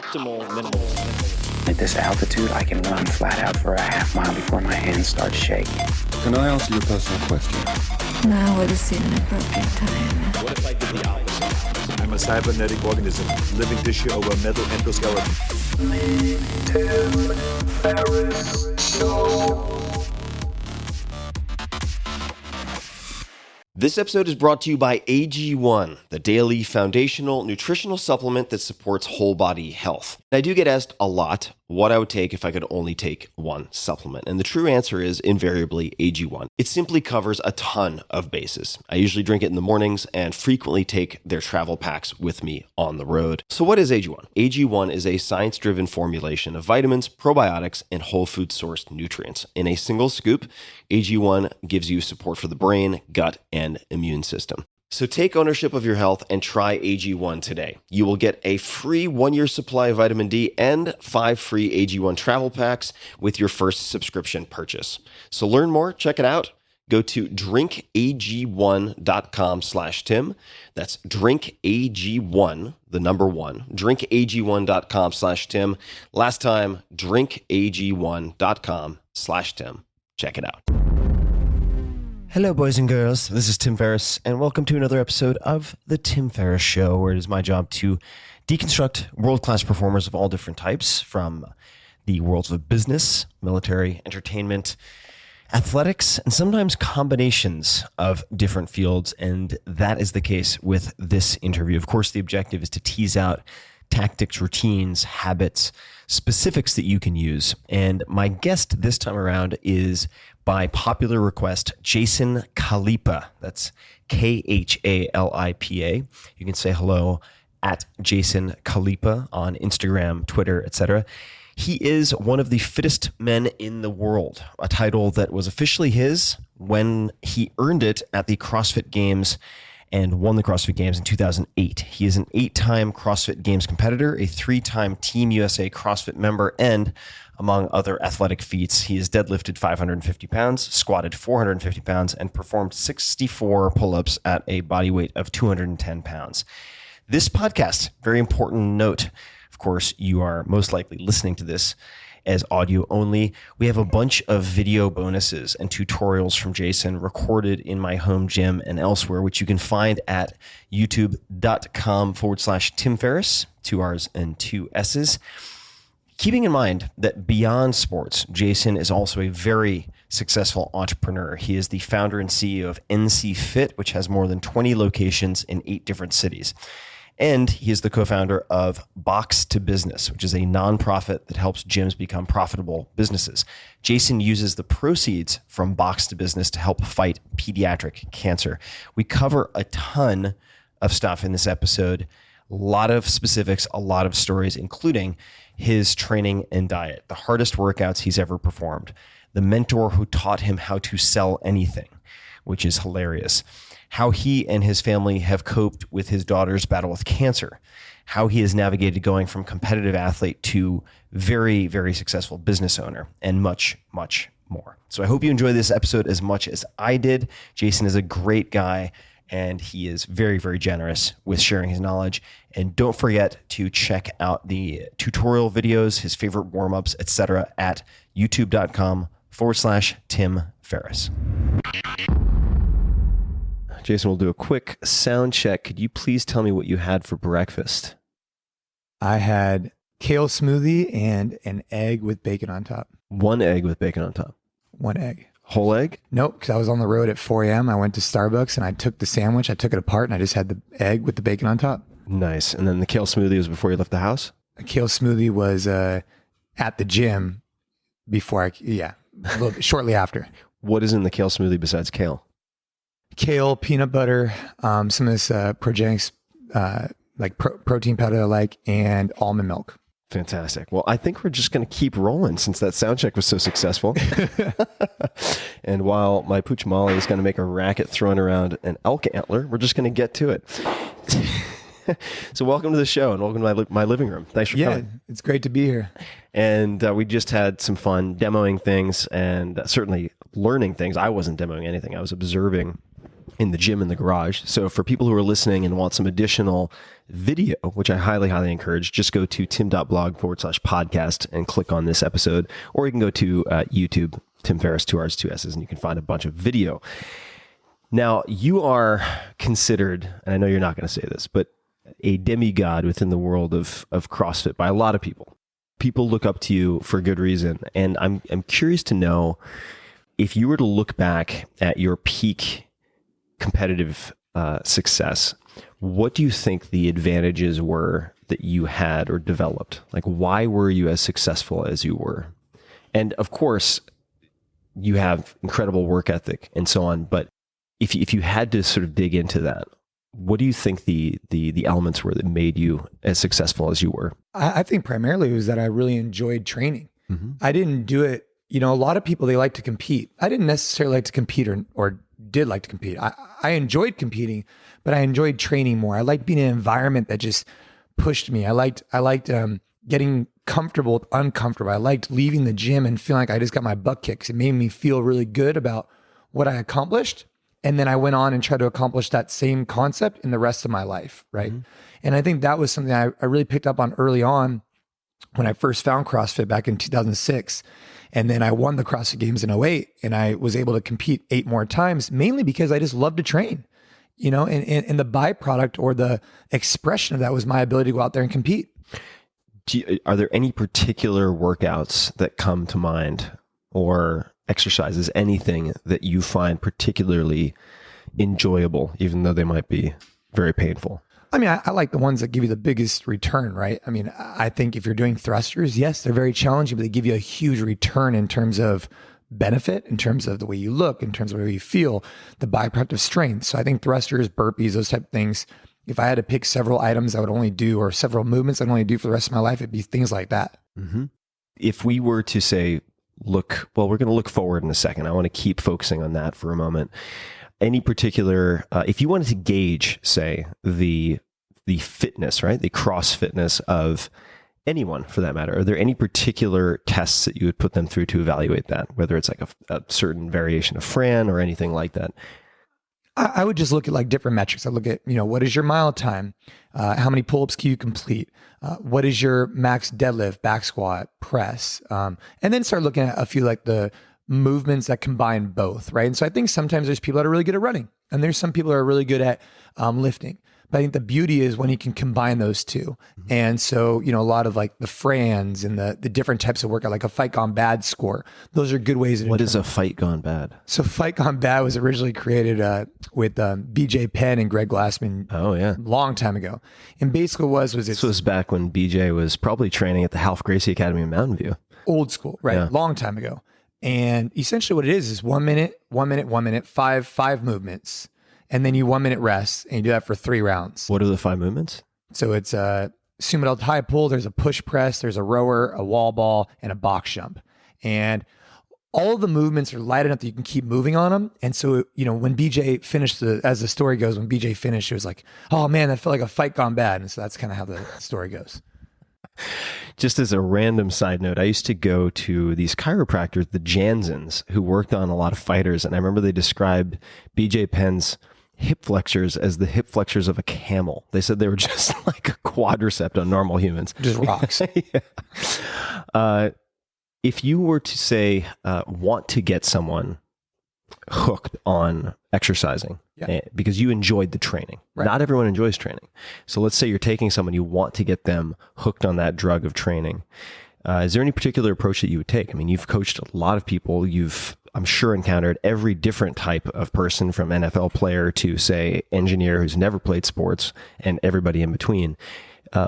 optimal minimalism. At this altitude, I can run flat out for a half mile before my hands start shaking. Can I answer your personal question? Now would seem an appropriate time. What if I did the opposite? I'm a cybernetic organism, living tissue over a metal endoskeleton. The Tim Ferriss Show. This episode is brought to you by AG1, the daily foundational nutritional supplement that supports whole body health. I do get asked a lot what I would take if I could only take one supplement. And the true answer is invariably AG1. It simply covers a ton of bases. I usually drink it in the mornings and frequently take their travel packs with me on the road. So what is AG1? AG1 is a science-driven formulation of vitamins, probiotics, and whole food sourced nutrients. In a single scoop, AG1 gives you support for the brain, gut, and immune system. So take ownership of your health and try AG1 today. You will get a free 1-year supply of vitamin D and 5 free AG1 travel packs with your first subscription purchase. So learn more, check it out. Go to drinkag1.com/Tim. That's drinkag1, the number 1, drinkag1.com/Tim. Last time, drinkag1.com/Tim. Check it out. Hello, boys and girls. This is Tim Ferriss, and welcome to another episode of The Tim Ferriss Show, where it is my job to deconstruct world-class performers of all different types from the worlds of business, military, entertainment, athletics, and sometimes combinations of different fields, and that is the case with this interview. Of course, the objective is to tease out tactics, routines, habits, specifics that you can use. And my guest this time around is, by popular request, Jason Khalipa. That's Khalipa. You can say hello at Jason Khalipa on Instagram, Twitter, etc. He is one of the fittest men in the world, a title that was officially his when he earned it at the CrossFit Games and won the CrossFit Games in 2008. He is an 8-time CrossFit Games competitor, a 3-time Team USA CrossFit member, and among other athletic feats, he has deadlifted 550 pounds, squatted 450 pounds, and performed 64 pull-ups at a body weight of 210 pounds. This podcast, very important note, of course, you are most likely listening to this as audio only. We have a bunch of video bonuses and tutorials from Jason recorded in my home gym and elsewhere, which you can find at youtube.com/Tim Ferriss, 2 R's and 2 S's. Keeping in mind that beyond sports, Jason is also a very successful entrepreneur. He is the founder and CEO of NC Fit, which has more than 20 locations in 8 different cities. And he is the co-founder of Box to Business, which is a nonprofit that helps gyms become profitable businesses. Jason uses the proceeds from Box to Business to help fight pediatric cancer. We cover a ton of stuff in this episode, a lot of specifics, a lot of stories, including his training and diet, the hardest workouts he's ever performed, the mentor who taught him how to sell anything, which is hilarious, how he and his family have coped with his daughter's battle with cancer, how he has navigated going from competitive athlete to very, very successful business owner, and much, much more. So I hope you enjoy this episode as much as I did. Jason is a great guy, and he is very, very generous with sharing his knowledge. And don't forget to check out the tutorial videos, his favorite warm-ups, etc. at youtube.com/Tim Ferriss. Jason, we'll do a quick sound check. Could you please tell me what you had for breakfast? I had kale smoothie and an egg with bacon on top. 1 egg with bacon on top. 1 egg. Whole egg? Nope, because I was on the road at 4 a.m. I went to Starbucks and I took the sandwich, I took it apart, and I just had the egg with the bacon on top. Nice. And then the kale smoothie was before you left the house? A kale smoothie was at the gym before a little bit, shortly after. What is in the kale smoothie besides kale? Kale, peanut butter, some of this progenics, like protein powder I like, and almond milk. Fantastic. Well, I think we're just going to keep rolling since that sound check was so successful. And while my pooch Molly is going to make a racket throwing around an elk antler, we're just going to get to it. So welcome to the show and welcome to my living room. Thanks for coming. Yeah, it's great to be here. And we just had some fun demoing things and certainly learning things. I wasn't demoing anything. I was observing in the gym in the garage. So for people who are listening and want some additional video, which I highly, highly encourage, just go to tim.blog/podcast and click on this episode, or you can go to YouTube, Tim Ferriss, 2 R's, 2 S's, and you can find a bunch of video. Now, you are considered, and I know you're not going to say this, but a demigod within the world of CrossFit by a lot of people. People look up to you for good reason. And I'm curious to know, if you were to look back at your peak competitive success, what do you think the advantages were that you had or developed? Like, why were you as successful as you were? And of course, you have incredible work ethic and so on, but if you had to sort of dig into that, what do you think the elements were that made you as successful as you were? I think primarily it was that I really enjoyed training. Mm-hmm. I didn't do it. A lot of people, they like to compete. I didn't necessarily like to compete or did like to compete. I enjoyed competing, but I enjoyed training more. I liked being in an environment that just pushed me. I liked getting comfortable with uncomfortable. I liked leaving the gym and feeling like I just got my butt kicked. It made me feel really good about what I accomplished. And then I went on and tried to accomplish that same concept in the rest of my life, right? Mm-hmm. And I think that was something I really picked up on early on when I first found CrossFit back in 2006. And then I won the CrossFit Games in 2008, and I was able to compete 8 more times, mainly because I just loved to train, and the byproduct or the expression of that was my ability to go out there and compete. Are there any particular workouts that come to mind, or exercises, anything that you find particularly enjoyable, even though they might be very painful? I mean, I like the ones that give you the biggest return, right? I mean, I think if you're doing thrusters, yes, they're very challenging, but they give you a huge return in terms of benefit, in terms of the way you look, in terms of the way you feel, the byproduct of strength. So I think thrusters, burpees, those type of things, if I had to pick several items I would only do, or several movements I'd only do for the rest of my life, it'd be things like that. Mm-hmm. If we were to say, we're going to look forward in a second. I want to keep focusing on that for a moment. Any particular, if you wanted to gauge, say, the fitness, right? The cross fitness of anyone for that matter, are there any particular tests that you would put them through to evaluate that? Whether it's like a certain variation of Fran or anything like that? I would just look at like different metrics. I look at, what is your mile time? How many pull-ups can you complete? What is your max deadlift, back squat, press? And then start looking at a few like the movements that combine both, right? And so I think sometimes there's people that are really good at running, and there's some people that are really good at lifting. But I think the beauty is when you can combine those two. Mm-hmm. And so, a lot of like the Frans and the different types of workout, like a Fight Gone Bad score, those are good ways. What is a Fight Gone Bad? So Fight Gone Bad was originally created with BJ Penn and Greg Glassman. Oh yeah, long time ago. And basically was it? This was back when BJ was probably training at the Half Gracie Academy in Mountain View. Old school, right? Yeah. Long time ago. And essentially what it is 1 minute, 1 minute, 1 minute, five movements. And then you 1 minute rest, and you do that for 3 rounds. What are the 5 movements? So it's a sumo high pull, there's a push press, there's a rower, a wall ball, and a box jump. And all of the movements are light enough that you can keep moving on them. And so, when BJ finished, as the story goes, when BJ finished, it was like, oh man, that felt like a fight gone bad. And so that's kind of how the story goes. Just as a random side note, I used to go to these chiropractors, the Jansens, who worked on a lot of fighters. And I remember they described BJ Penn's hip flexors as the hip flexors of a camel. They said they were just like a quadricep on normal humans. Just rocks. Yeah. If you were to say, want to get someone hooked on exercising, yeah, because you enjoyed the training. Right. Not everyone enjoys training. So let's say you're taking someone, you want to get them hooked on that drug of training. Is there any particular approach that you would take? I mean, you've coached a lot of people. You've, I'm sure, encountered every different type of person, from NFL player to, say, engineer who's never played sports, and everybody in between.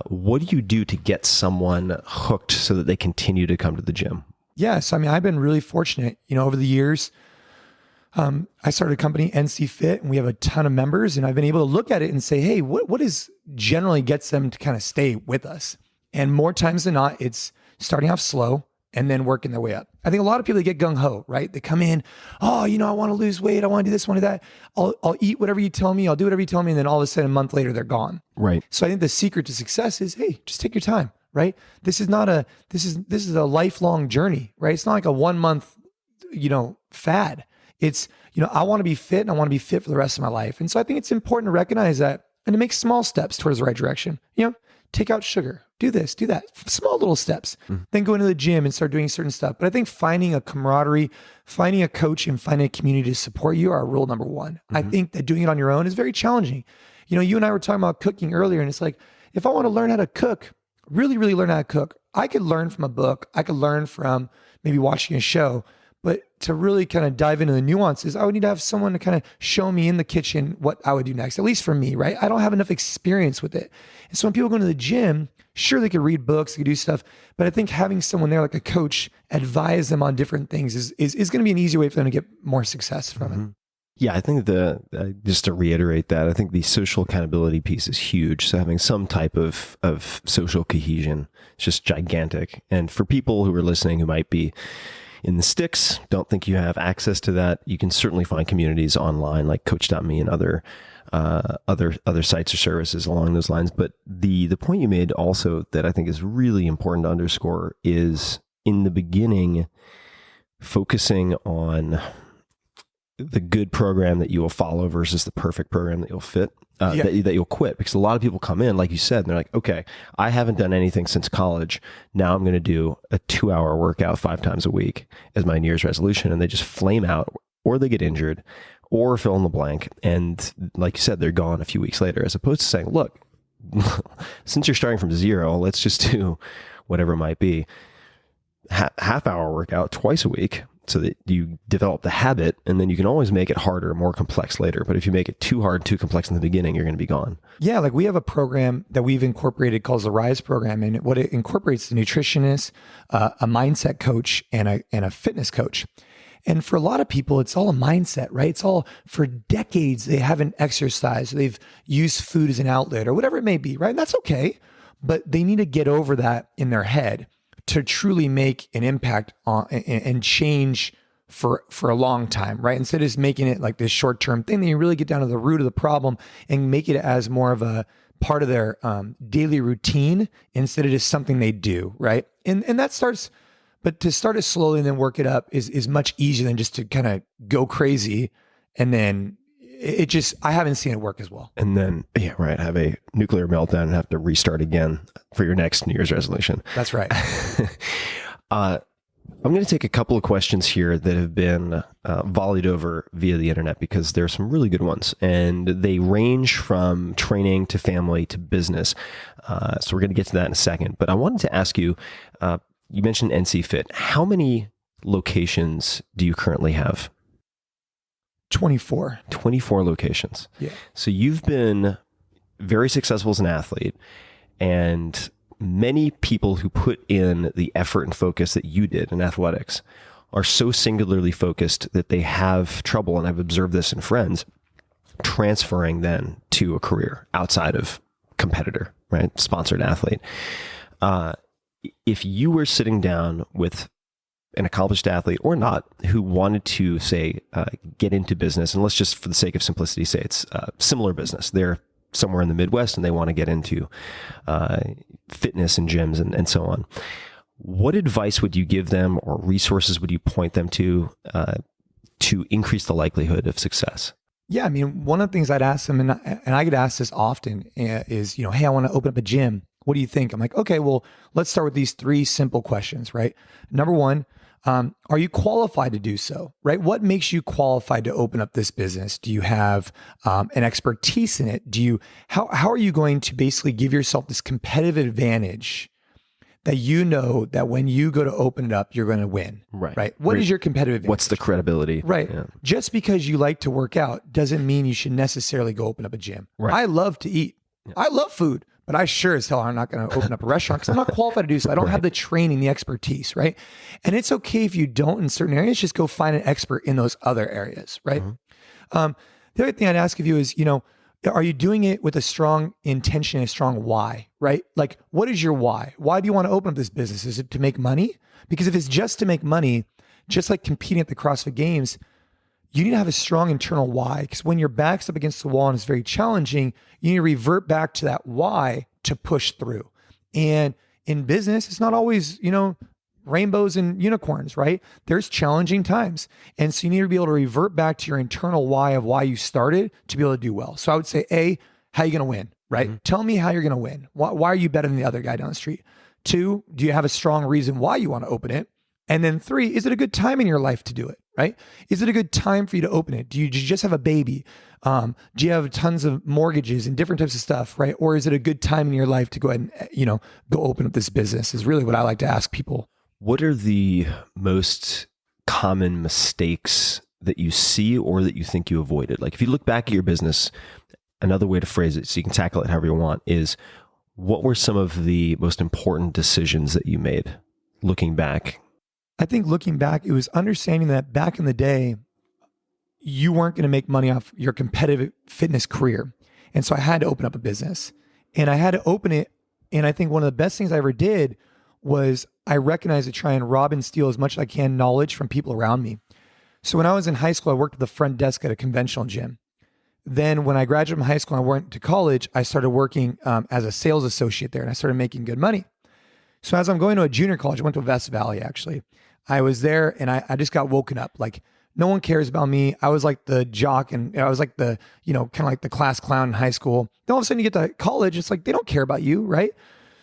What do you do to get someone hooked so that they continue to come to the gym? Yes. I mean, I've been really fortunate, over the years. I started a company, NC Fit, and we have a ton of members, and I've been able to look at it and say, hey, what is generally gets them to kind of stay with us? And more times than not, it's starting off slow and then working their way up. I think a lot of people, they get gung-ho, right? They come in, oh, I want to lose weight. I want to do this, I want to do that. I'll eat whatever you tell me. I'll do whatever you tell me. And then all of a sudden, a month later, they're gone. Right. So I think the secret to success is, hey, just take your time, right? This is a lifelong journey, right? It's not like a 1 month, fad. It's, I want to be fit and I want to be fit for the rest of my life. And so I think it's important to recognize that and to make small steps towards the right direction. Take out sugar, do this, do that, small little steps, then go into the gym and start doing certain stuff. But I think finding a camaraderie, finding a coach and finding a community to support you are rule number one. I think that doing it on your own is very challenging. You and I were talking about cooking earlier, and it's like, if I want to learn how to cook, really, really learn how to cook, I could learn from a book. I could learn from maybe watching a show. But to really kind of dive into the nuances, I would need to have someone to kind of show me in the kitchen what I would do next, at least for me, right? I don't have enough experience with it. And so when people go into the gym, sure, they could read books, they could do stuff, but I think having someone there like a coach advise them on different things is going to be an easy way for them to get more success from it. Yeah, I think just to reiterate that, I think the social accountability piece is huge. So having some type of social cohesion is just gigantic. And for people who are listening who might be in the sticks, don't think you have access to that, you can certainly find communities online like Coach.me and other sites or services along those lines. But the point you made also that I think is really important to underscore is in the beginning, focusing on the good program that you will follow versus the perfect program that you'll fit, that you'll quit. Because a lot of people come in, like you said, and they're like, okay, I haven't done anything since college. Now I'm going to do a 2-hour workout 5 times a week as my New Year's resolution. And they just flame out, or they get injured, or fill in the blank. And like you said, they're gone a few weeks later, as opposed to saying, look, since you're starting from 0, let's just do whatever it might be. Half-hour workout twice a week, so that you develop the habit, and then you can always make it harder, more complex later. But if you make it too hard, too complex in the beginning, you're going to be gone. Yeah, like we have a program that we've incorporated called the RISE program, and what it incorporates is a nutritionist, a mindset coach, and a fitness coach. And for a lot of people, it's all a mindset, right? It's all for decades they haven't exercised, they've used food as an outlet or whatever it may be, right? And that's okay, but they need to get over that in their head to truly make an impact on and change for a long time, right? Instead of just making it like this short-term thing, then you really get down to the root of the problem and make it as more of a part of their daily routine instead of just something they do, right? And that starts, but to start it slowly and then work it up is much easier than just to kind of go crazy and then it just, I haven't seen it work as well. And then, have a nuclear meltdown and have to restart again for your next New Year's resolution. That's right. I'm going to take a couple of questions here that have been volleyed over via the internet because there are some really good ones and they range from training to family to business. So we're going to get to that in a second. But I wanted to ask you, you mentioned NC Fit. How many locations do you currently have? 24 locations. Yeah. So you've been very successful as an athlete, and many people who put in the effort and focus that you did in athletics are so singularly focused that they have trouble, and I've observed this in friends, transferring then to a career outside of competitor, right? Sponsored athlete. If you were sitting down with an accomplished athlete or not who wanted to say get into business, and let's just for the sake of simplicity say it's similar business, they're somewhere in the Midwest and they want to get into fitness and gyms and so on, what advice would you give them or resources would you point them to increase the likelihood of success? Yeah, I mean, one of the things I'd ask them, and I get asked this often, is, hey, I want to open up a gym. What do you think? I'm like, okay, well, let's start with these 3 simple questions, right? Number 1, are you qualified to do so, right? What makes you qualified to open up this business? Do you have an expertise in it? How are you going to basically give yourself this competitive advantage that you know that when you go to open it up, you're going to win, right? What is your competitive advantage? What's the credibility? Right. Yeah. Just because you like to work out doesn't mean you should necessarily go open up a gym. Right. I love to eat. Yeah. I love food. But I sure as hell am not going to open up a restaurant because I'm not qualified to do so. I don't have the training, the expertise, right? And it's okay if you don't in certain areas, just go find an expert in those other areas, right? Mm-hmm. The other thing I'd ask of you is, are you doing it with a strong intention, a strong why, right? Like, what is your why? Why do you want to open up this business? Is it to make money? Because if it's just to make money, just like competing at the CrossFit Games, you need to have a strong internal why, because when your back's up against the wall and it's very challenging, you need to revert back to that why to push through. And in business, it's not always, rainbows and unicorns, right? There's challenging times. And so you need to be able to revert back to your internal why of why you started to be able to do well. So I would say, A, how are you going to win, right? Tell me how you're going to win. Why are you better than the other guy down the street? 2, do you have a strong reason why you want to open it? And then 3, is it a good time in your life to do it, right? Is it a good time for you to open it? Do you just have a baby? Do you have tons of mortgages and different types of stuff, right? Or is it a good time in your life to go ahead and, go open up this business is really what I like to ask people. What are the most common mistakes that you see or that you think you avoided? Like if you look back at your business, another way to phrase it so you can tackle it however you want is, what were some of the most important decisions that you made looking back? I think looking back, it was understanding that back in the day, you weren't going to make money off your competitive fitness career. And so I had to open up a business and I had to open it. And I think one of the best things I ever did was I recognized to try and rob and steal as much as I can knowledge from people around me. So when I was in high school, I worked at the front desk at a conventional gym. Then when I graduated from high school and I went to college, I started working as a sales associate there and I started making good money. So as I'm going to a junior college, I went to West Valley actually. I was there and I just got woken up. Like no one cares about me. I was like the jock and I was like the, kind of like the class clown in high school. Then all of a sudden you get to college, it's like, they don't care about you, right?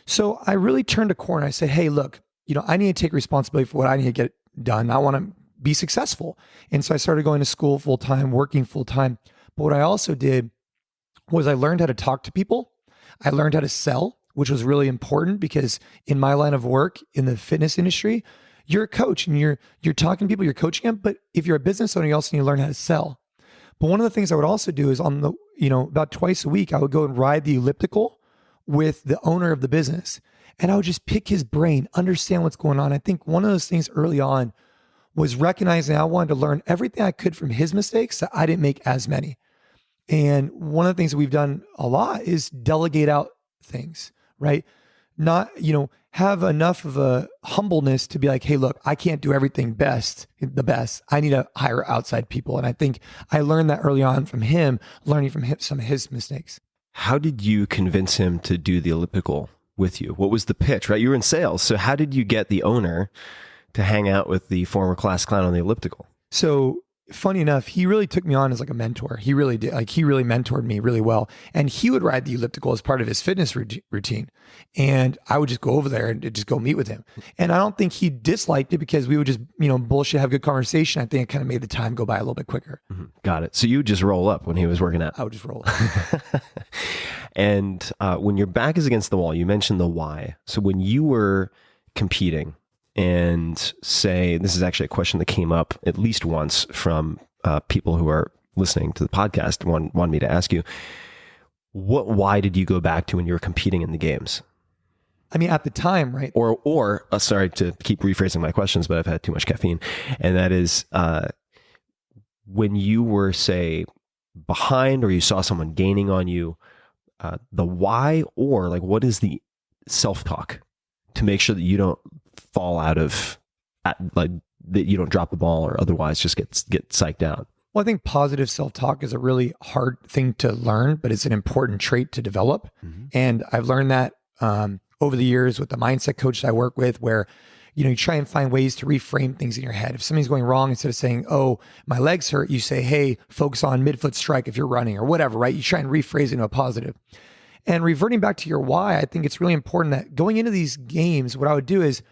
So I really turned a corner. I said, hey, look, I need to take responsibility for what I need to get done. I want to be successful. And so I started going to school full time, working full time. But what I also did was I learned how to talk to people. I learned how to sell, which was really important because in my line of work in the fitness industry, you're a coach and you're talking to people, you're coaching them. But if you're a business owner, you also need to learn how to sell. But one of the things I would also do is on the, about twice a week, I would go and ride the elliptical with the owner of the business. And I would just pick his brain, understand what's going on. I think one of those things early on was recognizing I wanted to learn everything I could from his mistakes so I didn't make as many. And one of the things that we've done a lot is delegate out things, right? Not, have enough of a humbleness to be like, hey, look, I can't do everything the best. I need to hire outside people. And I think I learned that early on from him, learning from some of his mistakes. How did you convince him to do the elliptical with you? What was the pitch, right? You were in sales. So how did you get the owner to hang out with the former class clown on the elliptical? So funny enough, he really took me on as like a mentor. He really did. Like he really mentored me really well. And he would ride the elliptical as part of his fitness routine. And I would just go over there and just go meet with him. And I don't think he disliked it because we would just, bullshit, have good conversation. I think it kind of made the time go by a little bit quicker. Mm-hmm. Got it. So you would just roll up when he was working out. I would just roll up. And when your back is against the wall, you mentioned the why. So when you were competing, and say, this is actually a question that came up at least once from people who are listening to the podcast, wanted me to ask you, why did you go back to when you were competing in the games? I mean, at the time, right? Or sorry to keep rephrasing my questions, but I've had too much caffeine. And that is when you were, say, behind or you saw someone gaining on you, the why, or like what is the self-talk to make sure that you don't fall out of, like, that you don't drop the ball or otherwise just get psyched out? Well, I think positive self-talk is a really hard thing to learn, but it's an important trait to develop. Mm-hmm. And I've learned that over the years with the mindset coach I work with, where you try and find ways to reframe things in your head. If something's going wrong, instead of saying, oh, my legs hurt, you say, hey, focus on midfoot strike if you're running or whatever, right? You try and rephrase it into a positive. And reverting back to your why, I think it's really important that going into these games, what I would do is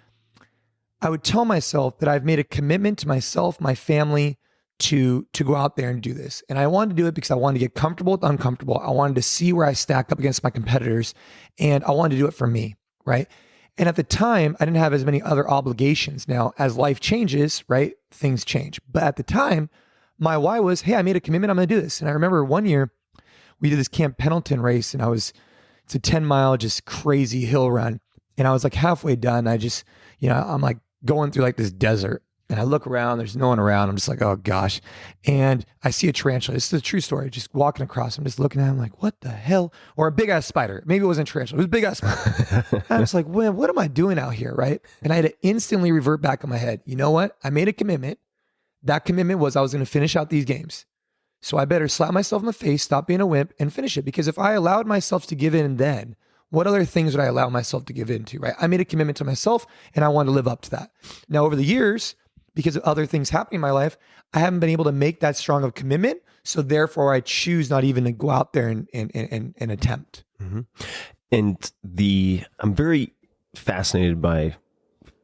I would tell myself that I've made a commitment to myself, my family, to go out there and do this. And I wanted to do it because I wanted to get comfortable with uncomfortable. I wanted to see where I stacked up against my competitors, and I wanted to do it for me, right? And at the time, I didn't have as many other obligations. Now, as life changes, right, things change. But at the time, my why was, hey, I made a commitment, I'm going to do this. And I remember one year, we did this Camp Pendleton race, and it's a 10-mile, just crazy hill run. And I was like halfway done. I just, I'm like going through like this desert, and I look around, there's no one around. I'm just like, oh gosh. And I see a tarantula. This is a true story. Just walking across, I'm just looking at him like, what the hell? Or a big ass spider. Maybe it wasn't a tarantula, it was a big ass spider. I was like, well, what am I doing out here, right? And I had to instantly revert back in my head. You know what? I made a commitment. That commitment was I was going to finish out these games. So I better slap myself in the face, stop being a wimp, and finish it. Because if I allowed myself to give in then, What other things would I allow myself to give into, right? I made a commitment to myself and I wanted to live up to that. Now, over the years, because of other things happening in my life, I haven't been able to make that strong of a commitment. So therefore, I choose not even to go out there and attempt. Mm-hmm. And I'm very fascinated by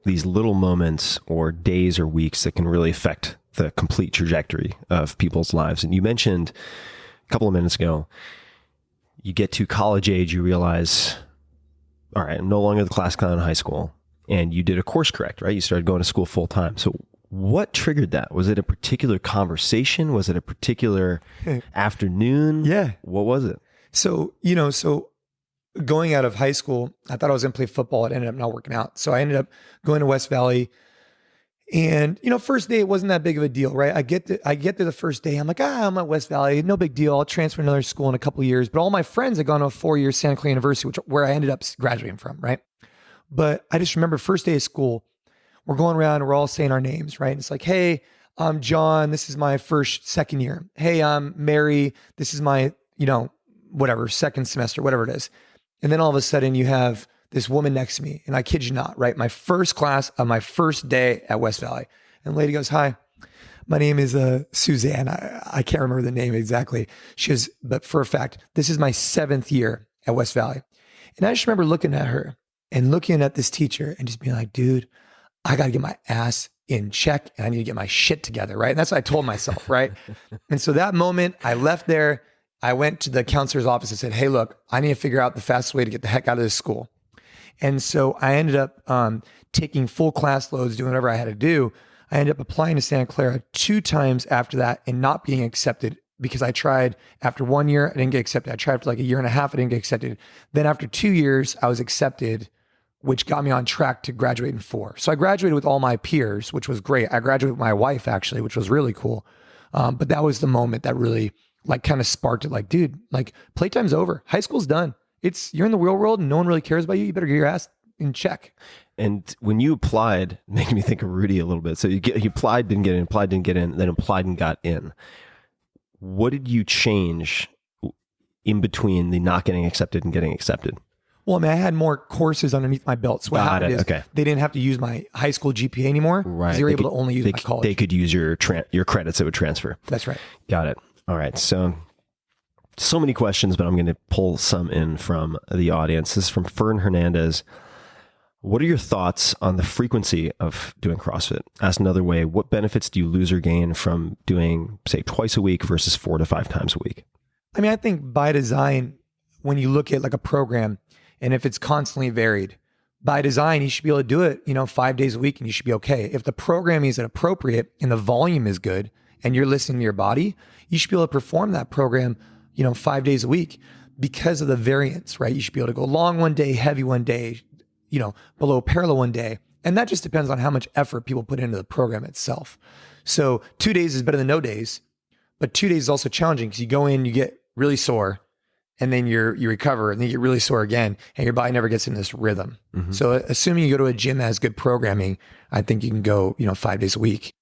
these little moments or days or weeks that can really affect the complete trajectory of people's lives. And you mentioned a couple of minutes ago, you get to college age, you realize, all right, I'm no longer the class clown in high school. And you did a course correct, right? You started going to school full time. So what triggered that? Was it a particular conversation? Was it a particular afternoon? Yeah. What was it? So, going out of high school, I thought I was going to play football. It ended up not working out. So I ended up going to West Valley. And, first day, it wasn't that big of a deal, right? I get there the first day. I'm like, I'm at West Valley. No big deal. I'll transfer to another school in a couple of years. But all my friends had gone to a 4-year Santa Clara University, where I ended up graduating from, right? But I just remember first day of school, we're going around and we're all saying our names, right? And it's like, hey, I'm John. This is my second year. Hey, I'm Mary. This is my, whatever, second semester, whatever it is. And then all of a sudden you have this woman next to me, and I kid you not, right? My first class of my first day at West Valley. And the lady goes, hi, my name is Suzanne. I can't remember the name exactly. She goes, but for a fact, this is my 7th year at West Valley. And I just remember looking at her and looking at this teacher and just being like, dude, I got to get my ass in check and I need to get my shit together, right? And that's what I told myself, right? And so that moment I left there, I went to the counselor's office and said, hey, look, I need to figure out the fastest way to get the heck out of this school. And so I ended up taking full class loads, doing whatever I had to do. I ended up applying to Santa Clara 2 times after that and not being accepted, because I tried after 1 year, I didn't get accepted. I tried for like a year and a half, I didn't get accepted. Then after 2 years, I was accepted, which got me on track to graduate in 4. So I graduated with all my peers, which was great. I graduated with my wife, actually, which was really cool. But that was the moment that really kind of sparked it. Like, dude, playtime's over. High school's done. You're in the real world and no one really cares about you. You better get your ass in check. And when you applied, making me think of Rudy a little bit. So you applied, didn't get in, applied, didn't get in, then applied and got in. What did you change in between the not getting accepted and getting accepted? Well, I mean, I had more courses underneath my belt. So what happened is they didn't have to use my high school GPA anymore. Right. They were able to only use my college. They could use your credits that would transfer. That's right. Got it. All right. So many questions, but I'm going to pull some in from the audience. This is from Fern Hernandez. What are your thoughts on the frequency of doing CrossFit? Asked another way, what benefits do you lose or gain from doing, say, twice a week versus 4 to 5 times a week? I mean, I think by design, when you look at like a program, and if it's constantly varied, by design, you should be able to do it, 5 days a week and you should be okay. If the programming is appropriate and the volume is good and you're listening to your body, you should be able to perform that program 5 days a week because of the variance, right? You should be able to go long one day, heavy one day, below parallel one day. And that just depends on how much effort people put into the program itself. So 2 days is better than no days, but 2 days is also challenging because you go in, you get really sore, and then you recover, and then you get really sore again, and your body never gets into this rhythm. Mm-hmm. So assuming you go to a gym that has good programming, I think you can go, 5 days a week.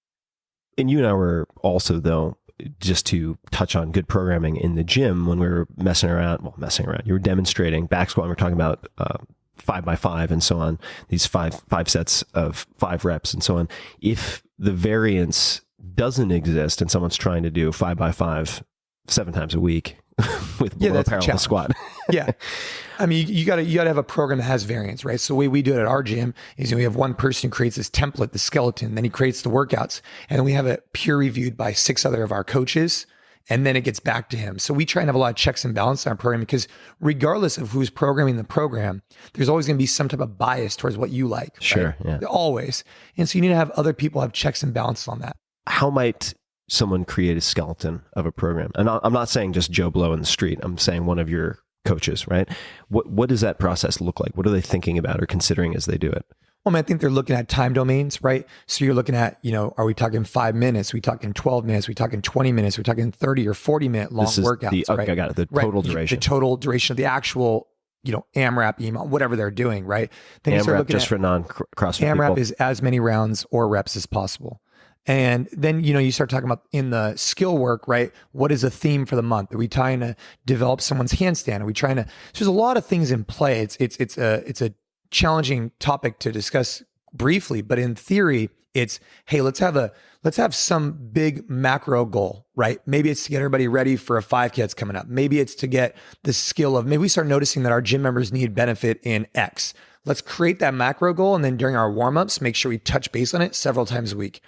And you and I were also, though, just to touch on good programming in the gym, when we were messing around, you were demonstrating back squat, and we're talking about 5x5 and so on, these five sets of 5 reps and so on. If the variance doesn't exist and someone's trying to do 5x5 7 times a week with below parallel squat. Yeah. I mean, you gotta have a program that has variance, right? So the way we do it at our gym is we have one person who creates this template, the skeleton, then he creates the workouts, and then we have it peer reviewed by 6 other of our coaches, and then it gets back to him. So we try and have a lot of checks and balances on our program, because regardless of who's programming the program, there's always going to be some type of bias towards what you like. Sure. Right? Yeah. Always. And so you need to have other people have checks and balances on that. How might someone create a skeleton of a program? And I'm not saying just Joe Blow in the street. I'm saying one of your coaches, right? What does that process look like? What are they thinking about or considering as they do it? Well, I think they're looking at time domains, right? So you're looking at, are we talking 5 minutes? Are we talking 12 minutes? Are we talking 20 minutes? Are we talking 30 or 40 minute long workouts, right? I got it. The total duration. The total duration of the actual, AMRAP, EMOM, whatever they're doing, right? Then AMRAP, just for non-CrossFit AMRAP people. is as many rounds or reps as possible. And then, you start talking about in the skill work, right? What is a theme for the month? Are we trying to develop someone's handstand? Are we trying to, so there's a lot of things in play. It's a challenging topic to discuss briefly, but in theory, it's, hey, let's have some big macro goal, right? Maybe it's to get everybody ready for a 5K that's coming up. Maybe it's to get the skill of, maybe we start noticing that our gym members need benefit in X. Let's create that macro goal. And then during our warm-ups, make sure we touch base on it several times a week.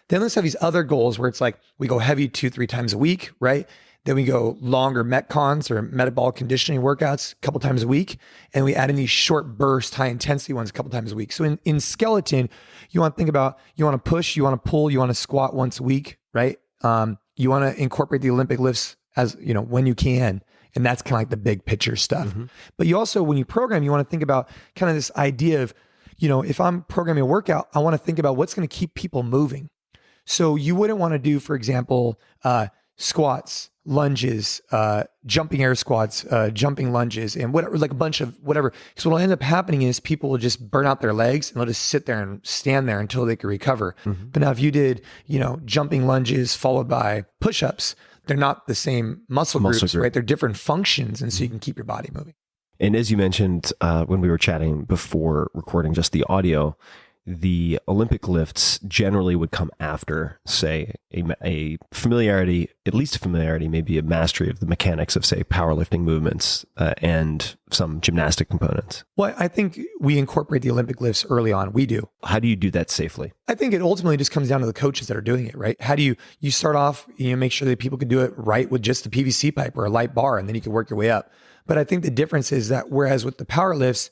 Then let's have these other goals where it's like we go heavy 2-3 times a week, right? Then we go longer Metcons or metabolic conditioning workouts a couple times a week. And we add in these short burst, high intensity ones a couple times a week. So in skeleton, you want to think about, you want to push, you want to pull, you want to squat once a week, right? You want to incorporate the Olympic lifts as, when you can. And that's kind of like the big picture stuff. Mm-hmm. But you also, when you program, you want to think about kind of this idea of, if I'm programming a workout, I want to think about what's going to keep people moving. So you wouldn't want to do, for example, squats, lunges, jumping air squats, jumping lunges, and whatever, like a bunch of whatever. Because what will end up happening is people will just burn out their legs and they'll just sit there and stand there until they can recover. Mm-hmm. But now if you did, jumping lunges followed by push-ups, they're not the same muscle groups, right? They're different functions. And so you can keep your body moving. And as you mentioned, when we were chatting before recording just the audio, the Olympic lifts generally would come after, say, a familiarity, at least a familiarity, maybe a mastery of the mechanics of, say, powerlifting movements and some gymnastic components. Well, I think we incorporate the Olympic lifts early on. We do. How do you do that safely? I think it ultimately just comes down to the coaches that are doing it, right? How do you start off, make sure that people can do it right with just the PVC pipe or a light bar, and then you can work your way up. But I think the difference is that whereas with the power lifts,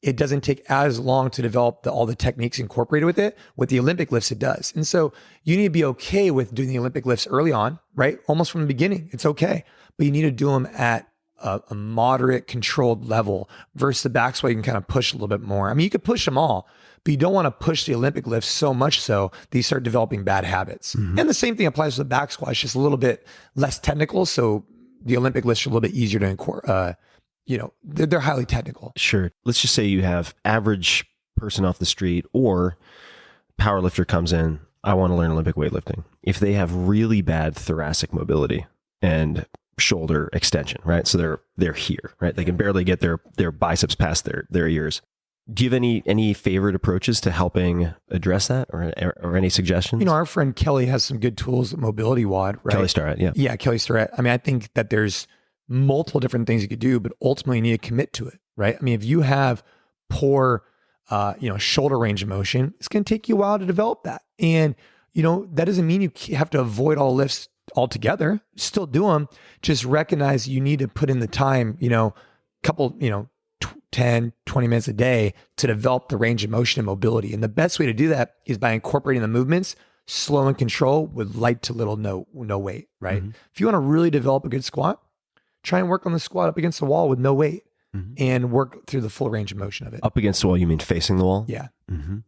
it doesn't take as long to develop all the techniques incorporated with it. With the Olympic lifts, it does. And so you need to be okay with doing the Olympic lifts early on, right? Almost from the beginning. It's okay. But you need to do them at a moderate controlled level versus the back squat. You can kind of push a little bit more. I mean, you could push them all, but you don't want to push the Olympic lifts so much so that you start developing bad habits. Mm-hmm. And the same thing applies to the back squat. It's just a little bit less technical. So the Olympic lifts are a little bit easier to incorporate. They're highly technical. Sure. Let's just say you have average person off the street or powerlifter comes in, I want to learn Olympic weightlifting. If they have really bad thoracic mobility and shoulder extension, right? So they're here, right? They can barely get their biceps past their ears. Do you have any favorite approaches to helping address that or any suggestions? Our friend Kelly has some good tools at Mobility WOD, right? Kelly Starrett, yeah. Yeah, Kelly Starrett. I mean, I think that there's multiple different things you could do, but ultimately you need to commit to it, right? I mean, if you have poor, shoulder range of motion, it's going to take you a while to develop that. And, that doesn't mean you have to avoid all lifts altogether. Still do them. Just recognize you need to put in the time, couple, 10, 20 minutes a day to develop the range of motion and mobility. And the best way to do that is by incorporating the movements, slow and control with light to little no weight, right? Mm-hmm. If you want to really develop a good squat, try and work on the squat up against the wall with no weight and work through the full range of motion of it. Up against the wall, you mean facing the wall? Yeah. Mm-hmm.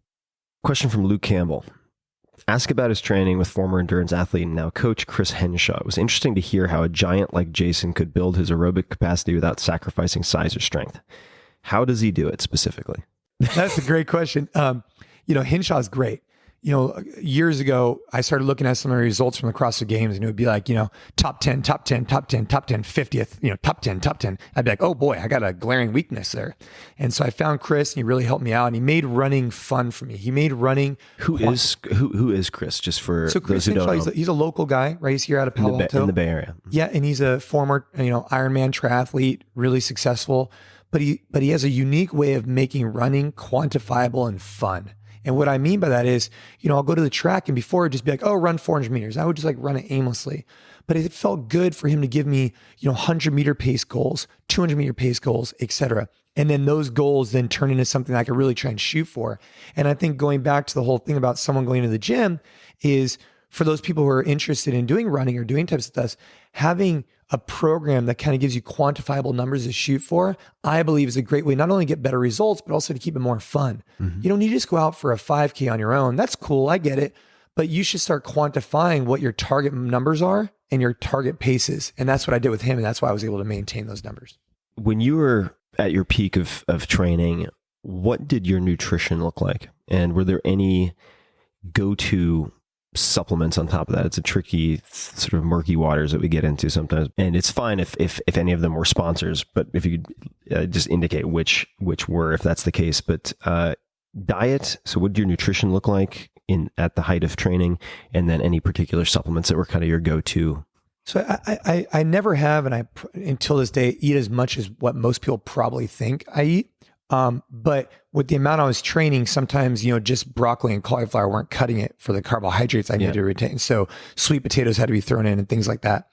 Question from Luke Campbell. Ask about his training with former endurance athlete and now coach Chris Henshaw. It was interesting to hear how a giant like Jason could build his aerobic capacity without sacrificing size or strength. How does he do it specifically? That's a great question. Henshaw's great. Years ago, I started looking at some of the results from the CrossFit Games, and it would be like, top 10, top 10, top 10, top 10, 50th, top 10, top 10. I'd be like, oh boy, I got a glaring weakness there. And so I found Chris, and he really helped me out, and he made running fun for me. He made running. Who is Chris? Just for Chris those who don't Henshaw, know. He's a local guy, right? He's here out of Palo Alto. In the Bay Area. Yeah, and he's a former, Ironman triathlete, really successful. But he has a unique way of making running quantifiable and fun. And what I mean by that is, I'll go to the track and before it'd just be like, oh, run 400 meters. I would just like run it aimlessly. But it felt good for him to give me, 100 meter pace goals, 200 meter pace goals, et cetera. And then those goals then turn into something I could really try and shoot for. And I think going back to the whole thing about someone going to the gym is for those people who are interested in doing running or doing types of stuff, having a program that kind of gives you quantifiable numbers to shoot for, I believe is a great way not only to get better results, but also to keep it more fun. Mm-hmm. You don't need to just go out for a 5K on your own. That's cool. I get it. But you should start quantifying what your target numbers are and your target paces. And that's what I did with him. And that's why I was able to maintain those numbers. When you were at your peak of training, what did your nutrition look like? And were there any go-to supplements on top of that. It's a tricky sort of murky waters that we get into sometimes. And it's fine if any of them were sponsors, but if you could just indicate which were, if that's the case. But diet, so what did your nutrition look like at the height of training? And then any particular supplements that were kind of your go-to? So I never have, and I until this day eat as much as what most people probably think I eat. But with the amount I was training, sometimes, just broccoli and cauliflower weren't cutting it for the carbohydrates I needed to retain. So sweet potatoes had to be thrown in and things like that.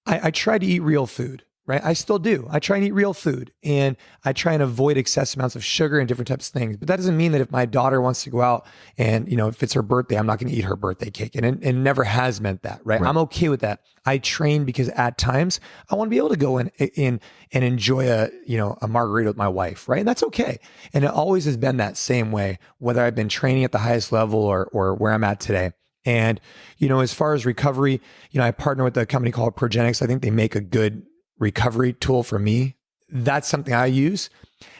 I try to eat real food, right? I still do. I try and eat real food, and I try and avoid excessive amounts of sugar and different types of things. But that doesn't mean that if my daughter wants to go out and, if it's her birthday, I'm not going to eat her birthday cake. And it never has meant that, right? I'm okay with that. I train because at times I want to be able to go in and enjoy a margarita with my wife, right? And that's okay. And it always has been that same way, whether I've been training at the highest level or where I'm at today. And, as far as recovery, I partner with a company called Progenics. I think they make a good recovery tool for me. That's something I use.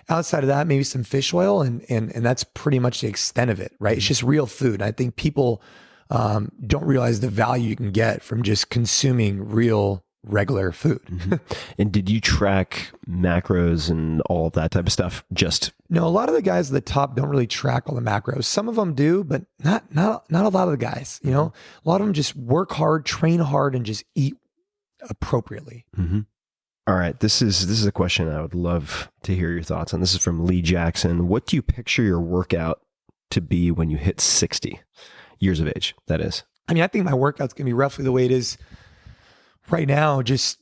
Outside of that, maybe some fish oil, and that's pretty much the extent of it, right? It's just real food. I think people don't realize the value you can get from just consuming real, regular food. Mm-hmm. And did you track macros and all of that type of stuff? No, a lot of the guys at the top don't really track all the macros. Some of them do, but not a lot of the guys. A lot of them just work hard, train hard, and just eat appropriately. Mm-hmm. All right. This is a question I would love to hear your thoughts on. This is from Lee Jackson. What do you picture your workout to be when you hit 60 years of age? That is. I think my workout's going to be roughly the way it is right now, just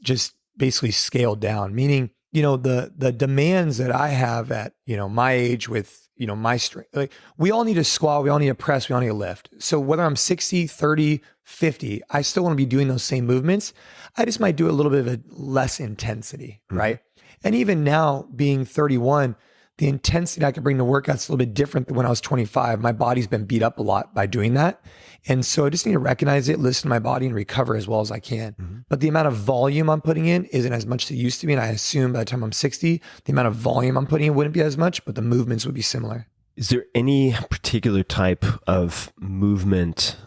basically scaled down, meaning, the demands that I have at, my age with, my strength, like we all need to squat, we all need to press, we all need to lift. So whether I'm 60, 30, 50, I still want to be doing those same movements. I just might do a little bit of a less intensity, right? And even now being 31, the intensity I can bring to workouts is a little bit different than when I was 25. My body's been beat up a lot by doing that. And so I just need to recognize it, listen to my body, and recover as well as I can. Mm-hmm. But the amount of volume I'm putting in isn't as much as it used to be. And I assume by the time I'm 60, the amount of volume I'm putting in wouldn't be as much, but the movements would be similar. Is there any particular type of movement,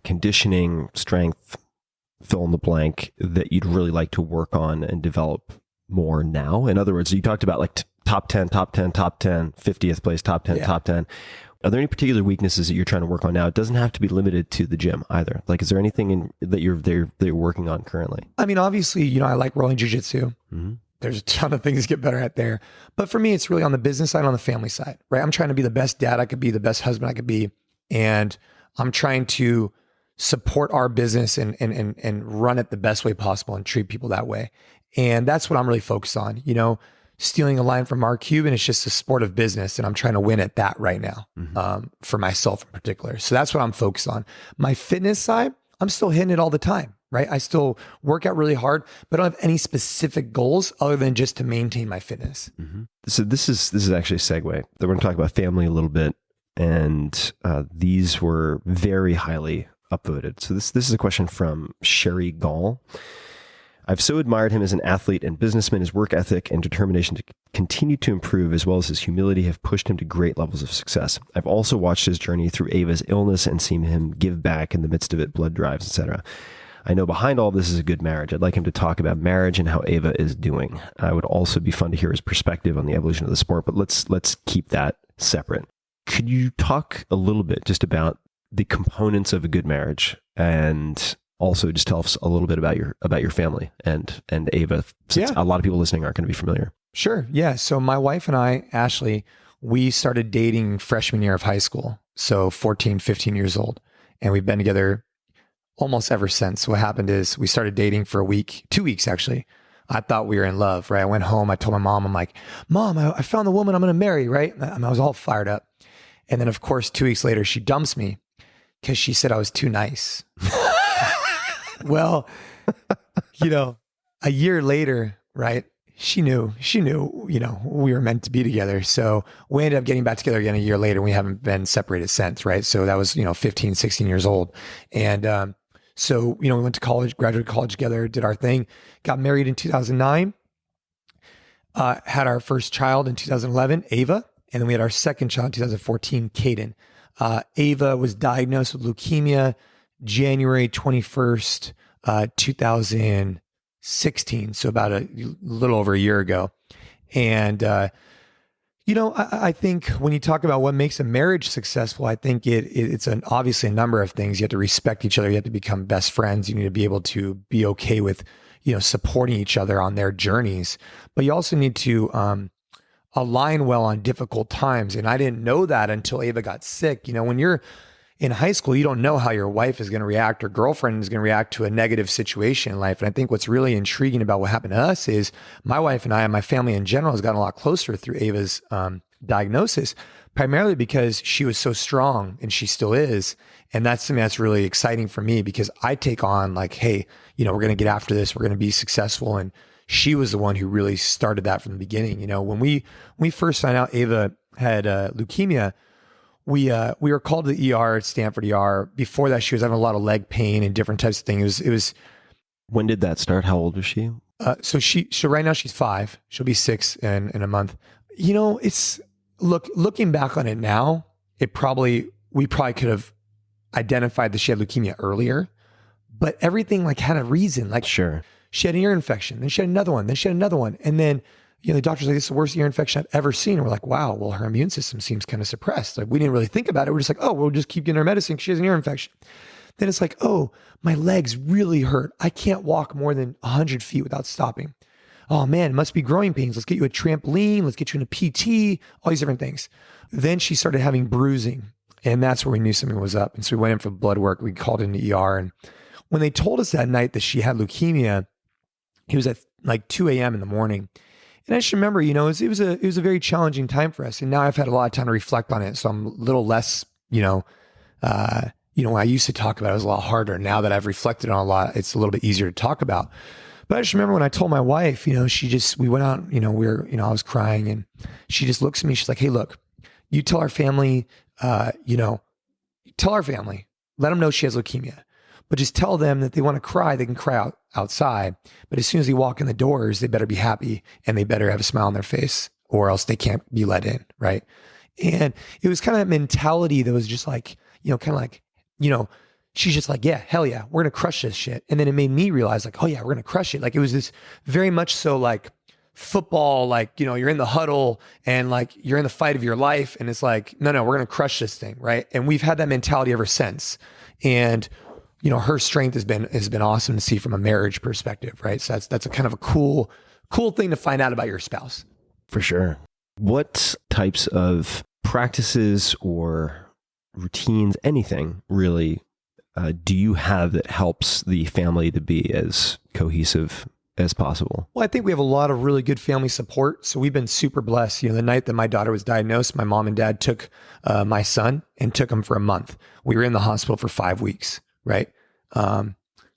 conditioning, strength, fill in the blank, that you'd really like to work on and develop more now? In other words, you talked about like top 10, 50th place, top 10, top 10. Are there any particular weaknesses that you're trying to work on now? It doesn't have to be limited to the gym either. Like, is there anything that you're working on currently? Obviously, I like rolling jiu-jitsu. Mm-hmm. There's a ton of things to get better at there. But for me, it's really on the business side, on the family side, right? I'm trying to be the best dad I could be, the best husband I could be. And I'm trying to support our business and run it the best way possible and treat people that way. And that's what I'm really focused on. Stealing a line from Mark Cuban, it's just a sport of business, and I'm trying to win at that right now, for myself in particular. So that's what I'm focused on. My fitness side, I'm still hitting it all the time, right? I still work out really hard, but I don't have any specific goals other than just to maintain my fitness. Mm-hmm. So this is actually a segue. We're going to talk about family a little bit, and these were very highly upvoted. So this is a question from Sherry Gall. I've so admired him as an athlete and businessman. His work ethic and determination to continue to improve, as well as his humility, have pushed him to great levels of success. I've also watched his journey through Ava's illness and seen him give back in the midst of it, blood drives, etc. I know behind all this is a good marriage. I'd like him to talk about marriage and how Ava is doing. I would also be fun to hear his perspective on the evolution of the sport, but let's keep that separate. Could you talk a little bit just about the components of a good marriage, and also just tell us a little bit about your family and Ava, since a lot of people listening aren't going to be familiar. Sure. Yeah. So my wife and I, Ashley, we started dating freshman year of high school. So 14, 15 years old. And we've been together almost ever since. What happened is we started dating for a week, 2 weeks actually. I thought we were in love, right? I went home. I told my mom, I'm like, Mom, I found the woman I'm going to marry, right? I was all fired up. And then of course, 2 weeks later, she dumps me because she said I was too nice. Well, a year later, right? She knew, we were meant to be together. So we ended up getting back together again a year later. We haven't been separated since, right? So that was, 15, 16 years old. And so, we went to college, graduated college together, did our thing, got married in 2009, had our first child in 2011, Ava. And then we had our second child in 2014, Caden. Ava was diagnosed with leukemia January 21st, 2016. So about a little over a year ago. And, I think when you talk about what makes a marriage successful, I think it's obviously a number of things. You have to respect each other. You have to become best friends. You need to be able to be okay with, supporting each other on their journeys. But you also need to align well on difficult times. And I didn't know that until Ava got sick. When you're in high school, you don't know how your wife is going to react or girlfriend is going to react to a negative situation in life. And I think what's really intriguing about what happened to us is my wife and I and my family in general has gotten a lot closer through Ava's diagnosis, primarily because she was so strong and she still is. And that's something that's really exciting for me because I take on like, hey, we're going to get after this. We're going to be successful. And she was the one who really started that from the beginning. When we first found out Ava had leukemia, we were called to the ER at Stanford ER. Before that, she was having a lot of leg pain and different types of things. It was. When did that start? How old was she? So right now she's 5. She'll be 6 in a month. It's looking back on it now, we probably could have identified that she had leukemia earlier, but everything like had a reason. Like sure, she had an ear infection, then she had another one, and then. The doctor's like, this is the worst ear infection I've ever seen. And we're like, wow, well, her immune system seems kind of suppressed. Like we didn't really think about it. We're just like, oh, we'll just keep getting her medicine. She has an ear infection. Then it's like, oh, my legs really hurt. I can't walk more than 100 feet without stopping. Oh man, it must be growing pains. Let's get you a trampoline. Let's get you in a PT, all these different things. Then she started having bruising. And that's where we knew something was up. And so we went in for blood work. We called in the ER. And when they told us that night that she had leukemia, it was at like 2 a.m. in the morning. And I just remember, it was a very challenging time for us. And now I've had a lot of time to reflect on it. So I'm a little less, when I used to talk about it, it was a lot harder. Now that I've reflected on a lot, it's a little bit easier to talk about. But I just remember when I told my wife, we went out, I was crying and she just looks at me. She's like, hey, look, you tell our family, let them know she has leukemia. But just tell them that they want to cry, they can cry outside. But as soon as they walk in the doors, they better be happy and they better have a smile on their face or else they can't be let in, right? And it was kind of that mentality that was just like, she's just like, yeah, hell yeah, we're going to crush this shit. And then it made me realize like, oh yeah, we're going to crush it. Like it was this very much so like football, like, you're in the huddle and like you're in the fight of your life. And it's like, no, we're going to crush this thing, right? And we've had that mentality ever since. And her strength has been awesome to see from a marriage perspective, right? So that's a kind of a cool thing to find out about your spouse. For sure. What types of practices or routines, anything really, do you have that helps the family to be as cohesive as possible? Well, I think we have a lot of really good family support. So we've been super blessed. The night that my daughter was diagnosed, my mom and dad took my son and took him for a month. We were in the hospital for 5 weeks. Right.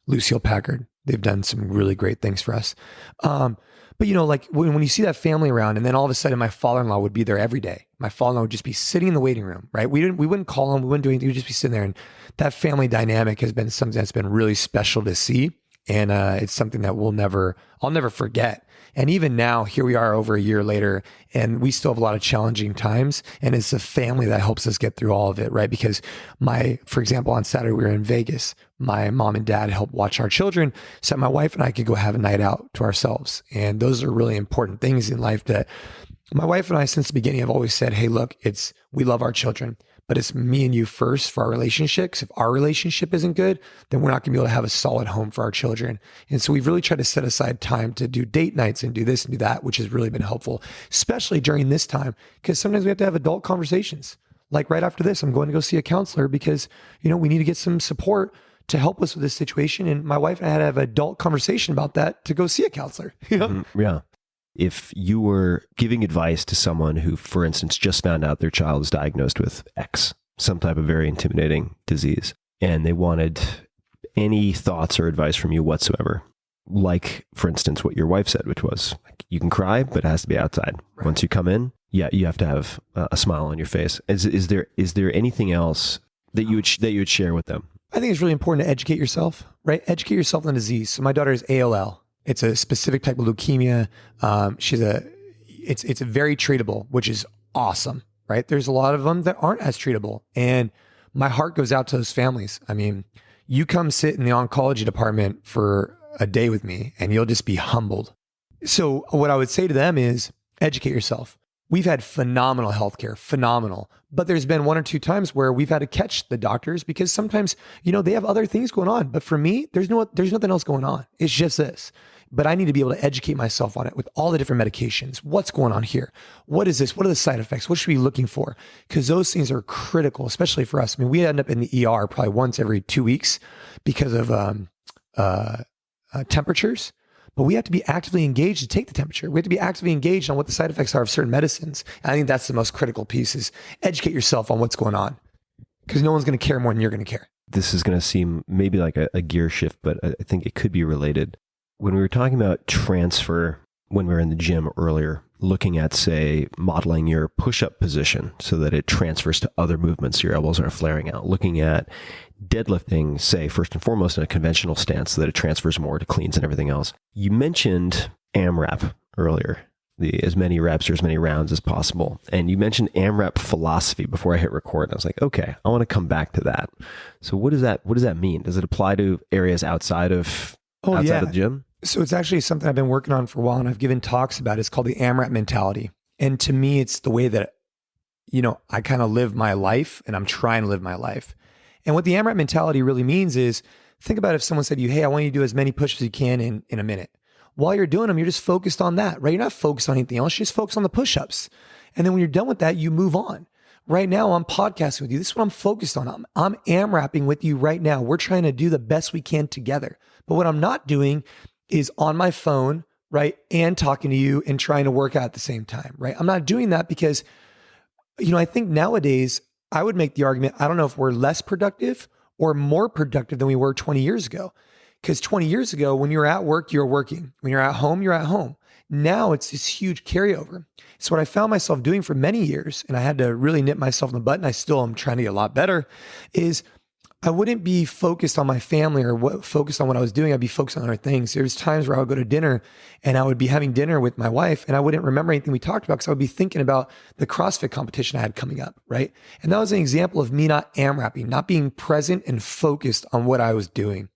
Lucille Packard, they've done some really great things for us. But like when you see that family around and then all of a sudden my father-in-law would be there every day. My father-in-law would just be sitting in the waiting room, right? We wouldn't call him. We wouldn't do anything. We'd just be sitting there. And that family dynamic has been something that's been really special to see. And it's something that I'll never forget. And even now, here we are over a year later, and we still have a lot of challenging times. And it's the family that helps us get through all of it, right? Because for example, on Saturday, we were in Vegas. My mom and dad helped watch our children so my wife and I could go have a night out to ourselves. And those are really important things in life that my wife and I, since the beginning, have always said, hey, look, we love our children, but it's me and you first for our relationship. 'Cause if our relationship isn't good, then we're not gonna be able to have a solid home for our children. And so we've really tried to set aside time to do date nights and do this and do that, which has really been helpful, especially during this time, because sometimes we have to have adult conversations. Like right after this, I'm going to go see a counselor because, we need to get some support to help us with this situation. And my wife and I had to have an adult conversation about that to go see a counselor. Yeah. If you were giving advice to someone who, for instance, just found out their child is diagnosed with X, some type of very intimidating disease, and they wanted any thoughts or advice from you whatsoever, like, for instance, what your wife said, which was, like, you can cry, but it has to be outside. Right. Once you come in, you have to have a smile on your face. Is there anything else that you would share with them? I think it's really important to educate yourself, right? Educate yourself on the disease. So my daughter is ALL. It's a specific type of leukemia. It's very treatable, which is awesome, right? There's a lot of them that aren't as treatable. And my heart goes out to those families. I mean, You come sit in the oncology department for a day with me and you'll just be humbled. So what I would say to them is educate yourself. We've had phenomenal healthcare, phenomenal. But there's been 1 or 2 times where we've had to catch the doctors because sometimes, they have other things going on. But for me, there's nothing else going on. It's just this. But I need to be able to educate myself on it with all the different medications. What's going on here? What is this? What are the side effects? What should we be looking for? Because those things are critical, especially for us. I mean, we end up in the ER probably once every 2 weeks because of temperatures. But we have to be actively engaged to take the temperature. We have to be actively engaged on what the side effects are of certain medicines. And I think that's the most critical piece is educate yourself on what's going on because no one's going to care more than you're going to care. This is going to seem maybe like a gear shift, but I think it could be related. When we were talking about transfer, when we were in the gym earlier, looking at, say, modeling your push-up position so that it transfers to other movements, your elbows aren't flaring out, looking at deadlifting, say, first and foremost in a conventional stance so that it transfers more to cleans and everything else. You mentioned AMRAP earlier, the as many reps or as many rounds as possible. And you mentioned AMRAP philosophy before I hit record. And I was like, okay, I want to come back to that. So what does that mean? Does it apply to areas outside of the gym? So it's actually something I've been working on for a while and I've given talks about. It's called the AMRAP mentality. And to me, it's the way that, I kind of live my life and I'm trying to live my life. And what the AMRAP mentality really means is, think about if someone said to you, hey, I want you to do as many push-ups as you can in a minute. While you're doing them, you're just focused on that, right? You're not focused on anything else. You're just focused on the push-ups. And then when you're done with that, you move on. Right now, I'm podcasting with you. This is what I'm focused on. I'm AMRAPing with you right now. We're trying to do the best we can together. But what I'm not doing is on my phone, right? And talking to you and trying to work out at the same time, right? I'm not doing that because, I think nowadays I would make the argument, I don't know if we're less productive or more productive than we were 20 years ago. Because 20 years ago, when you're at work, you're working. When you're at home, you're at home. Now it's this huge carryover. So what I found myself doing for many years, and I had to really nip myself in the butt, and I still am trying to get a lot better, is I wouldn't be focused on my family or focused on what I was doing. I'd be focused on other things. There's times where I would go to dinner and I would be having dinner with my wife and I wouldn't remember anything we talked about because I would be thinking about the CrossFit competition I had coming up, right? And that was an example of me not AMRAPing, not being present and focused on what I was doing.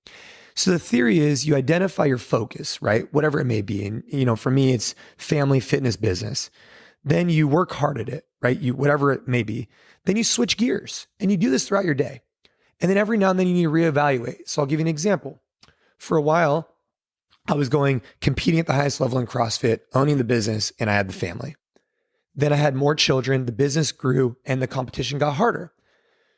So the theory is you identify your focus, right? Whatever it may be. And, for me, it's family, fitness, business. Then you work hard at it, right? Whatever it may be. Then you switch gears and you do this throughout your day. And then every now and then you need to reevaluate. So I'll give you an example. For a while, I was competing at the highest level in CrossFit, owning the business, and I had the family. Then I had more children, the business grew, and the competition got harder.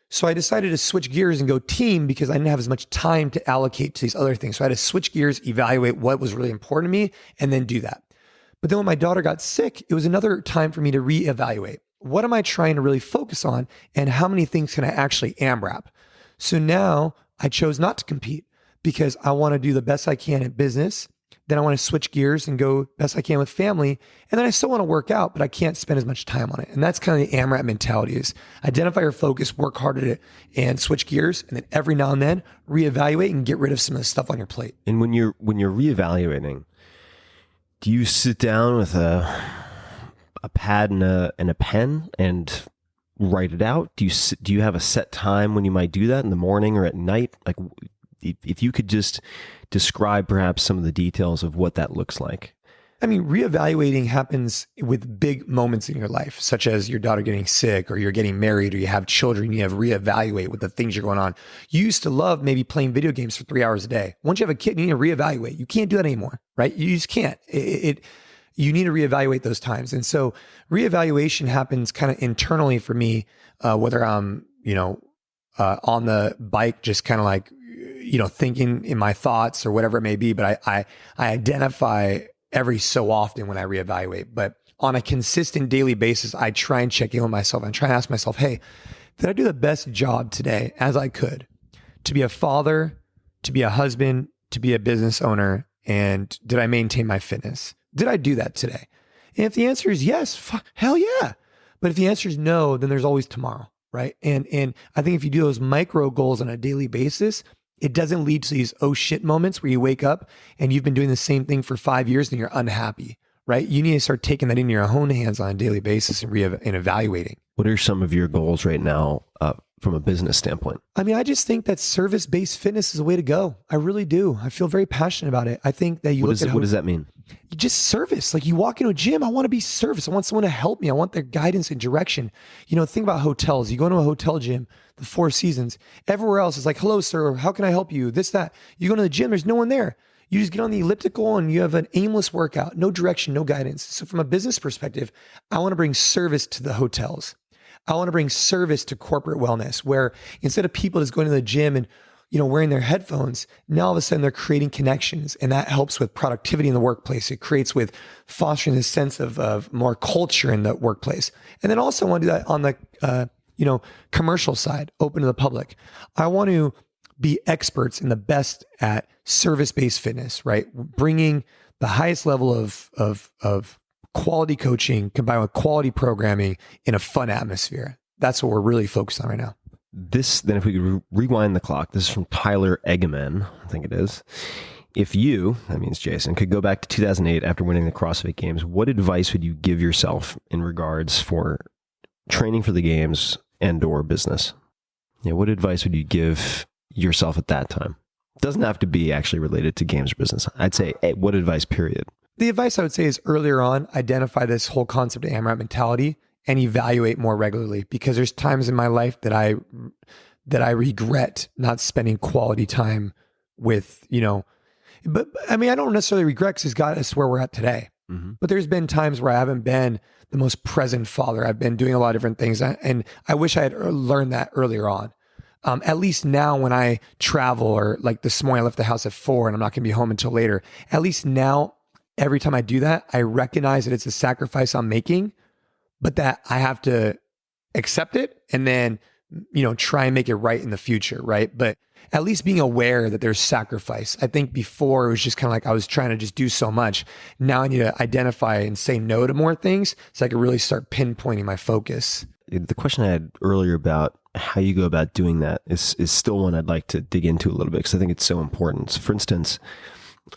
So I decided to switch gears and go team because I didn't have as much time to allocate to these other things. So I had to switch gears, evaluate what was really important to me, and then do that. But then when my daughter got sick, it was another time for me to reevaluate. What am I trying to really focus on, and how many things can I actually AMRAP? So now I chose not to compete because I want to do the best I can at business. Then I want to switch gears and go best I can with family. And then I still want to work out, but I can't spend as much time on it. And that's kind of the AMRAP mentality is identify your focus, work hard at it, and switch gears. And then every now and then reevaluate and get rid of some of the stuff on your plate. And when you're reevaluating, do you sit down with a pad and a pen and write it out? Do you have a set time when you might do that in the morning or at night? Like if you could just describe perhaps some of the details of what that looks like. I mean, reevaluating happens with big moments in your life, such as your daughter getting sick or you're getting married or you have children. You have to reevaluate with the things you're going on. You used to love maybe playing video games for 3 hours a day. Once you have a kid, you need to reevaluate. You can't do that anymore, right? You just can't. You need to reevaluate those times. And so reevaluation happens kind of internally for me, whether I'm, on the bike, just kind of like, thinking in my thoughts or whatever it may be. But I identify every so often when I reevaluate. But on a consistent daily basis, I try and check in with myself and try and ask myself, hey, did I do the best job today as I could to be a father, to be a husband, to be a business owner? And did I maintain my fitness? Did I do that today? And if the answer is yes, hell yeah. But if the answer is no, then there's always tomorrow, right? And I think if you do those micro goals on a daily basis, it doesn't lead to these oh shit moments where you wake up and you've been doing the same thing for 5 years and you're unhappy, right? You need to start taking that into your own hands on a daily basis and evaluating. What are some of your goals right now from a business standpoint? I mean, I just think that service-based fitness is the way to go. I really do. I feel very passionate about it. I think that you What does that mean? Just service. Like you walk into a gym, I want to be service. I want someone to help me. I want their guidance and direction. Think about hotels. You go into a hotel gym, the Four Seasons. Everywhere else is like, hello, sir. How can I help you? This, that. You go to the gym, there's no one there. You just get on the elliptical and you have an aimless workout, no direction, no guidance. So from a business perspective, I want to bring service to the hotels. I want to bring service to corporate wellness, where instead of people just going to the gym and wearing their headphones, now all of a sudden they're creating connections, and that helps with productivity in the workplace. It creates with fostering this sense of more culture in the workplace. And then also I want to do that on the commercial side, open to the public. I want to be experts and the best at service-based fitness, right? Bringing the highest level of quality coaching combined with quality programming in a fun atmosphere. That's what we're really focused on right now. Then if we could rewind the clock, this is from Tyler Eggman, I think it is. If you, that means Jason, could go back to 2008 after winning the CrossFit Games, what advice would you give yourself in regards for training for the games and or business? What advice would you give yourself at that time? It doesn't have to be actually related to games or business. I'd say, what advice, period? The advice I would say is earlier on, identify this whole concept of AMRAP mentality and evaluate more regularly, because there's times in my life that I regret not spending quality time with, but I mean, I don't necessarily regret because it's got us where we're at today. Mm-hmm. But there's been times where I haven't been the most present father. I've been doing a lot of different things, and I wish I had learned that earlier on. At least now when I travel, or like this morning I left the house at 4 and I'm not going to be home until later. At least now, every time I do that, I recognize that it's a sacrifice I'm making, but that I have to accept it and then, try and make it right in the future, right? But at least being aware that there's sacrifice. I think before it was just kind of like I was trying to just do so much. Now I need to identify and say no to more things so I can really start pinpointing my focus. The question I had earlier about how you go about doing that is still one I'd like to dig into a little bit, because I think it's so important. So for instance,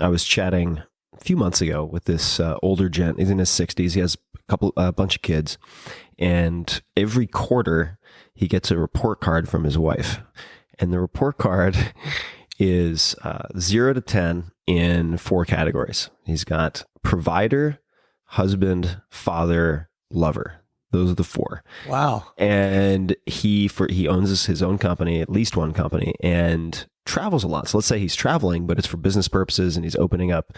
I was chatting a few months ago with this older gent. He's in his 60s. He has a bunch of kids, and every quarter he gets a report card from his wife, and the report card is 0 to 10 in 4 categories. He's got provider, husband, father, lover. Those are the 4. Wow. And he owns his own company, at least one company, and travels a lot. So let's say he's traveling, but it's for business purposes, and he's opening up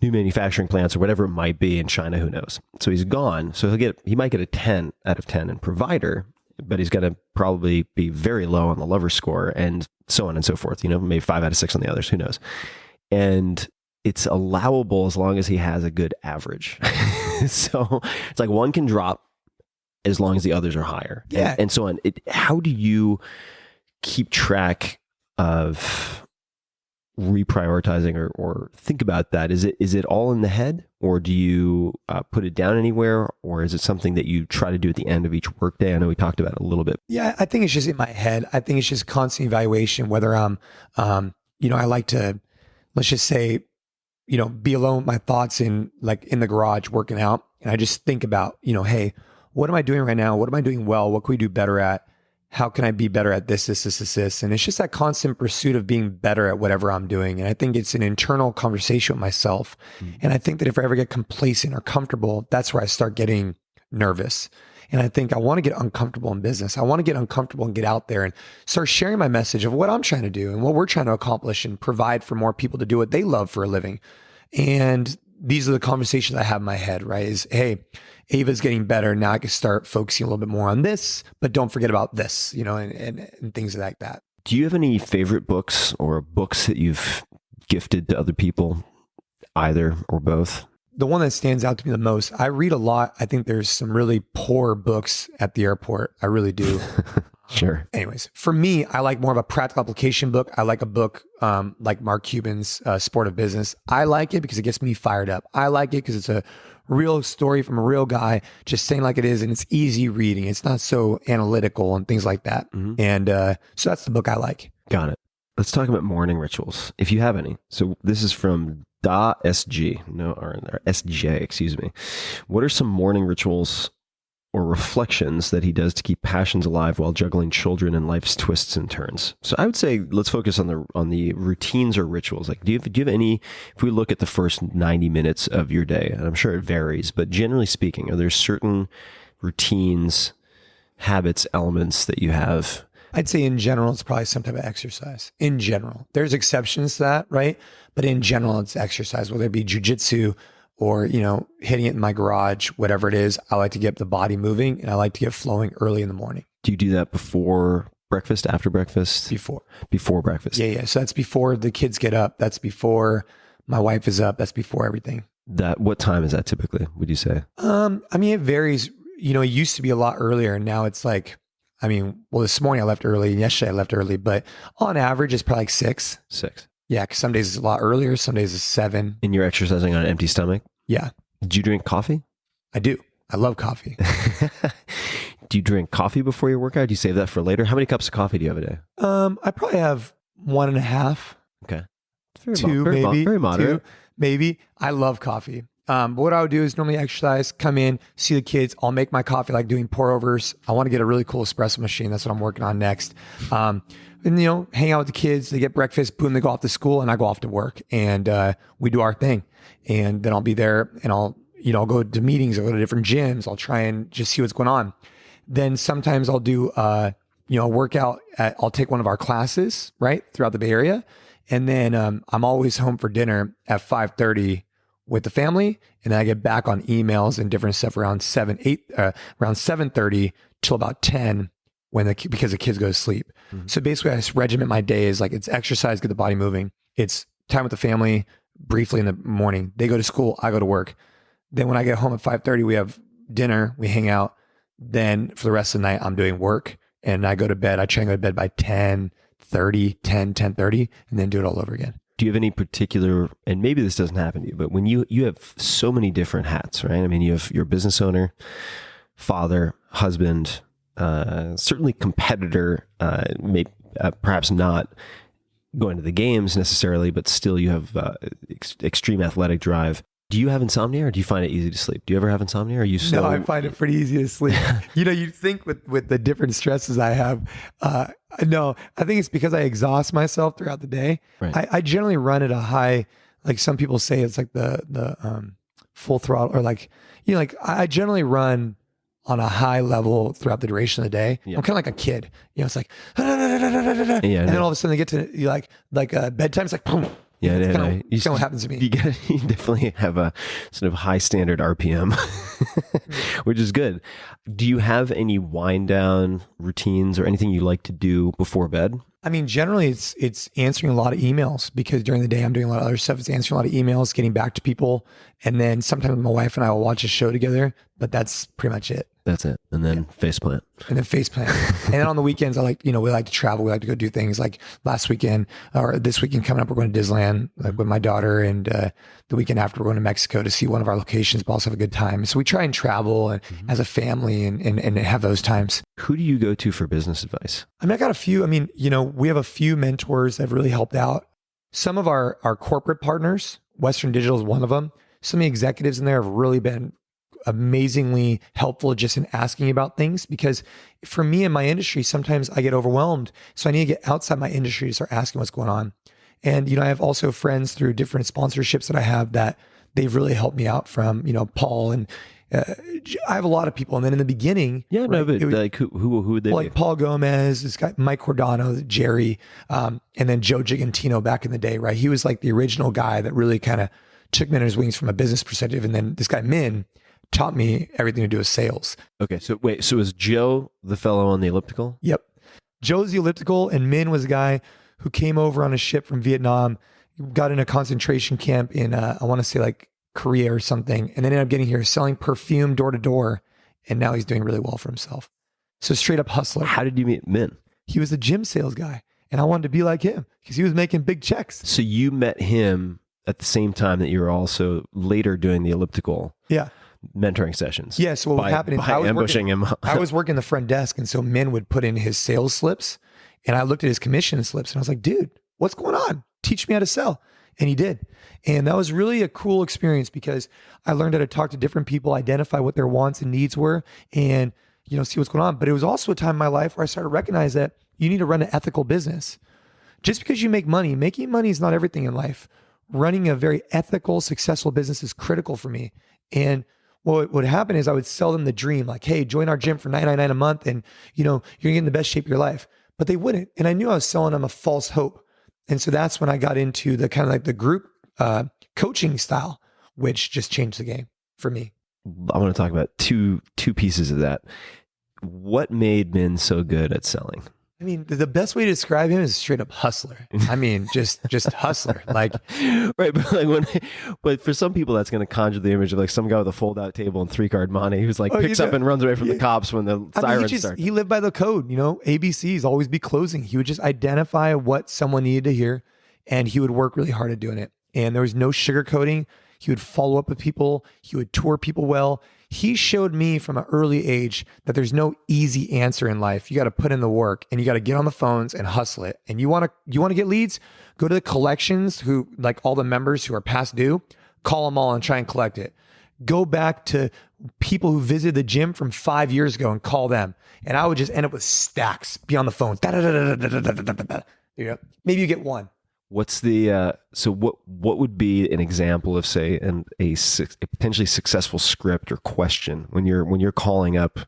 new manufacturing plants or whatever it might be in China, who knows. So he's gone. So he might get a 10 out of 10 in provider, but he's going to probably be very low on the lover score, and so on and so forth. Maybe 5 out of 6 on the others, who knows. And it's allowable as long as he has a good average. So it's like one can drop as long as the others are higher, and so on. How do you keep track of reprioritizing or think about that? Is it all in the head, or do you put it down anywhere, or is it something that you try to do at the end of each workday? I know we talked about it a little bit. Yeah, I think it's just in my head. I think it's just constant evaluation, whether I'm, I like to, let's just say, be alone with my thoughts in the garage working out. And I just think about, hey, what am I doing right now? What am I doing well? What can we do better at? How can I be better at this? And it's just that constant pursuit of being better at whatever I'm doing. And I think it's an internal conversation with myself. Mm-hmm. And I think that if I ever get complacent or comfortable, that's where I start getting nervous. And I think I want to get uncomfortable in business. I want to get uncomfortable and get out there and start sharing my message of what I'm trying to do and what we're trying to accomplish and provide for more people to do what they love for a living. And these are the conversations I have in my head, right? Is, hey, Ava's getting better. Now I can start focusing a little bit more on this, but don't forget about this, and things like that. Do you have any favorite books or books that you've gifted to other people, either or both? The one that stands out to me the most, I read a lot. I think there's some really poor books at the airport. I really do. Sure. Anyways, for me, I like more of a practical application book. I like a book like Mark Cuban's Sport of Business. I like it because it gets me fired up. I like it because it's a real story from a real guy just saying like it is, and it's easy reading. It's not so analytical and things like that. Mm-hmm. And so that's the book I like. Got it. Let's talk about morning rituals, if you have any. So this is from SJ, excuse me. What are some morning rituals or reflections that he does to keep passions alive while juggling children and life's twists and turns. So I would say let's focus on the routines or rituals. Like, do you have any? If we look at the first 90 minutes of your day, and I'm sure it varies, but generally speaking, are there certain routines, habits, elements that you have? I'd say in general, it's probably some type of exercise. In general, there's exceptions to that, right? But in general, it's exercise, whether it be jujitsu or, hitting it in my garage, whatever it is. I like to get the body moving, and I like to get flowing early in the morning. Do you do that before breakfast, after breakfast? Before breakfast. Yeah. So that's before the kids get up. That's before my wife is up. That's before everything. What time is that typically, would you say? It varies. It used to be a lot earlier, and now it's like, this morning I left early, and yesterday I left early, but on average it's probably like 6. 6. Yeah, because some days it's a lot earlier, some days it's 7. And you're exercising on an empty stomach? Yeah. Do you drink coffee? I do. I love coffee. Do you drink coffee before your workout? Do you save that for later? How many cups of coffee do you have a day? I probably have 1.5. Okay. Very moderate. 2, maybe. I love coffee. But what I would do is normally exercise, come in, see the kids. I'll make my coffee, like doing pour overs. I want to get a really cool espresso machine. That's what I'm working on next. And, hang out with the kids. They get breakfast, boom, they go off to school, and I go off to work, and we do our thing. And then I'll be there, and I'll go to meetings, I'll go to different gyms. I'll try and just see what's going on. Then sometimes I'll do, a workout. I'll take one of our classes, right, throughout the Bay Area. And then I'm always home for dinner at 5:30 with the family. And then I get back on emails and different stuff around 7:30 till about 10 because the kids go to sleep. Mm-hmm. So basically I just regiment my day is like, it's exercise, get the body moving. It's time with the family briefly in the morning. They go to school, I go to work. Then when I get home at 5:30, we have dinner, we hang out. Then for the rest of the night, I'm doing work, and I go to bed. I try and go to bed by 10:30, and then do it all over again. Do you have any particular, and maybe this doesn't happen to you, but when you have so many different hats, right? You're a business owner, father, husband, certainly competitor, maybe, perhaps not going to the games necessarily, but still you have extreme athletic drive. Do you have insomnia, or do you find it easy to sleep? Do you ever have insomnia? Or are you so... No, I find it pretty easy to sleep. You'd think with the different stresses I have, no, I think it's because I exhaust myself throughout the day. Right. I generally run at a high, like some people say it's like the full throttle, or like, I generally run on a high level throughout the duration of the day. Yeah. I'm kind of like a kid, it's like, and then all of a sudden they get to bedtime, it's like, boom. Yeah, it's kind of what happens to me. You definitely have a sort of high standard RPM, which is good. Do you have any wind down routines or anything you like to do before bed? Generally it's answering a lot of emails, because during the day I'm doing a lot of other stuff. It's answering a lot of emails, getting back to people. And then sometimes my wife and I will watch a show together, but that's pretty much it. That's it. And then faceplant. And then faceplant. And then on the weekends, we like to travel. We like to go do things like last weekend or this weekend coming up, we're going to Disneyland with my daughter. And the weekend after, we're going to Mexico to see one of our locations, but also have a good time. So we try and travel and as a family and have those times. Who do you go to for business advice? I got a few. We have a few mentors that have really helped out. Some of our corporate partners, Western Digital is one of them. Some of the executives in there have really been amazingly helpful just in asking about things, because for me in my industry, sometimes I get overwhelmed. So I need to get outside my industry to start asking what's going on. And, I have also friends through different sponsorships that I have that they've really helped me out from, Paul, and I have a lot of people. And then in the beginning, who would they be? Like Paul Gomez, this guy, Mike Cordano, Jerry, and then Joe Gigantino back in the day, right? He was like the original guy that really kind of took me under his wings from a business perspective. And then this guy, Min, taught me everything to do with sales. Okay. So wait, so is Joe the fellow on the elliptical? Yep. Joe's the elliptical, and Min was a guy who came over on a ship from Vietnam, got in a concentration camp in, I want to say like Korea or something, and then ended up getting here selling perfume door to door. And now he's doing really well for himself. So straight up hustler. How did you meet Min? He was a gym sales guy, and I wanted to be like him because he was making big checks. So you met him at the same time that you were also later doing the elliptical. Yeah. Mentoring sessions. Yeah. So what was happening? I was ambushing him. I was working the front desk, and so Min would put in his sales slips, and I looked at his commission slips, and I was like, "Dude, what's going on? Teach me how to sell." And he did. And that was really a cool experience because I learned how to talk to different people, identify what their wants and needs were, and see what's going on. But it was also a time in my life where I started to recognize that you need to run an ethical business. Just because you make money, making money is not everything in life. Running a very ethical, successful business is critical for me. And what would happen is I would sell them the dream, like, hey, join our gym for $9.99 a month and you're gonna get in the best shape of your life. But they wouldn't. And I knew I was selling them a false hope. And so that's when I got into the kind of like the group coaching style, which just changed the game for me. I want to talk about two pieces of that. What made Min so good at selling? I mean, the best way to describe him is straight up hustler. I mean, just hustler. Like, right, but for some people, that's going to conjure the image of like some guy with a fold-out table and 3-card money who's like picks up and runs away from the cops when the sirens start. He lived by the code, ABCs always be closing. He would just identify what someone needed to hear, and he would work really hard at doing it. And there was no sugarcoating. He would follow up with people. He would tour people well. He showed me from an early age that there's no easy answer in life. You got to put in the work and you got to get on the phones and hustle it. And you want to get leads, go to the collections who like all the members who are past due, call them all and try and collect it. Go back to people who visited the gym from 5 years ago and call them. And I would just end up with stacks, be on the phone. Maybe you get one. What's the so what would be an example of say a potentially successful script or question when you're calling up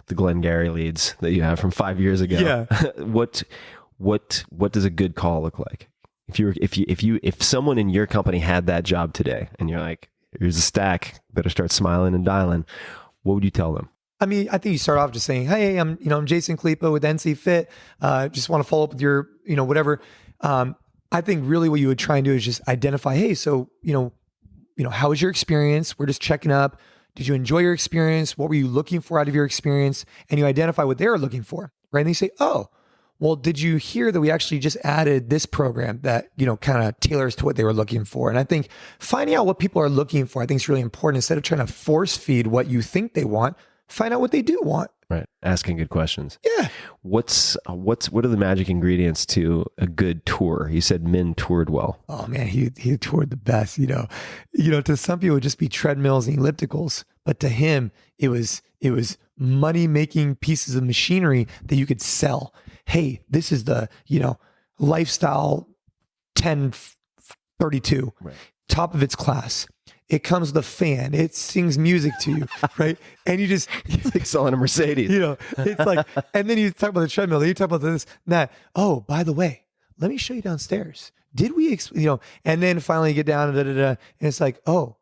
the Glengarry leads that you have from 5 years ago? Yeah. What does a good call look like? If someone in your company had that job today and you're like, here's a stack, better start smiling and dialing, what would you tell them? I mean, I think you start off just saying, hey, I'm Jason Khalipa with NC Fit. Just want to follow up with your, whatever. I think really what you would try and do is just identify, hey, so, how was your experience? We're just checking up. Did you enjoy your experience? What were you looking for out of your experience? And you identify what they were looking for, right? And they say, oh, well, did you hear that we actually just added this program that, kind of tailors to what they were looking for? And I think finding out what people are looking for, I think is really important. Instead of trying to force feed what you think they want, find out what they do want. Right. Asking good questions. Yeah. What are the magic ingredients to a good tour? You said Min toured well. Oh man, he toured the best, to some people it would just be treadmills and ellipticals, but to him it was money making pieces of machinery that you could sell. Hey, this is the, lifestyle 1032, right. Top of its class. It comes with a fan. It sings music to you, right? And you just... It's like selling a Mercedes. It's like... And then you talk about the treadmill. Then you talk about this, that. Oh, by the way, let me show you downstairs. Did we... And then finally you get down, and it's like, oh,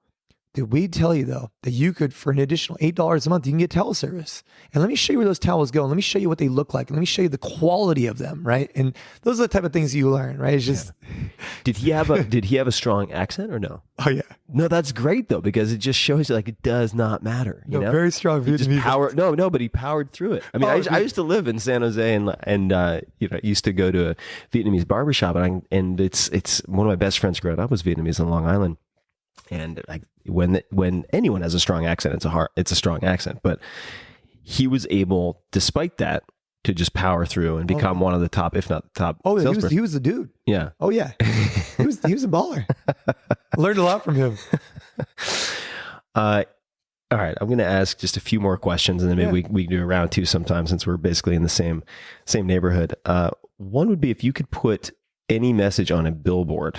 did we tell you, though, that you could, for an additional $8 a month, you can get towel service? And let me show you where those towels go. And let me show you what they look like. And let me show you the quality of them, right? And those are the type of things you learn, right? It's just... Yeah. Did he have a strong accent or no? Oh, yeah. No, that's great, though, because it just shows you, like, it does not matter. Very strong Vietnamese. But he powered through it. I mean, I used to live in San Jose and I used to go to a Vietnamese barbershop, and it's one of my best friends growing up was Vietnamese on Long Island. And when anyone has a strong accent, it's a strong accent. But he was able, despite that, to just power through and become one of the top, if not the top. Oh, he was the dude. Yeah. Oh yeah. He was a baller. Learned a lot from him. All right, I'm going to ask just a few more questions, and then maybe we can do a round two sometime since we're basically in the same neighborhood. One would be if you could put any message on a billboard.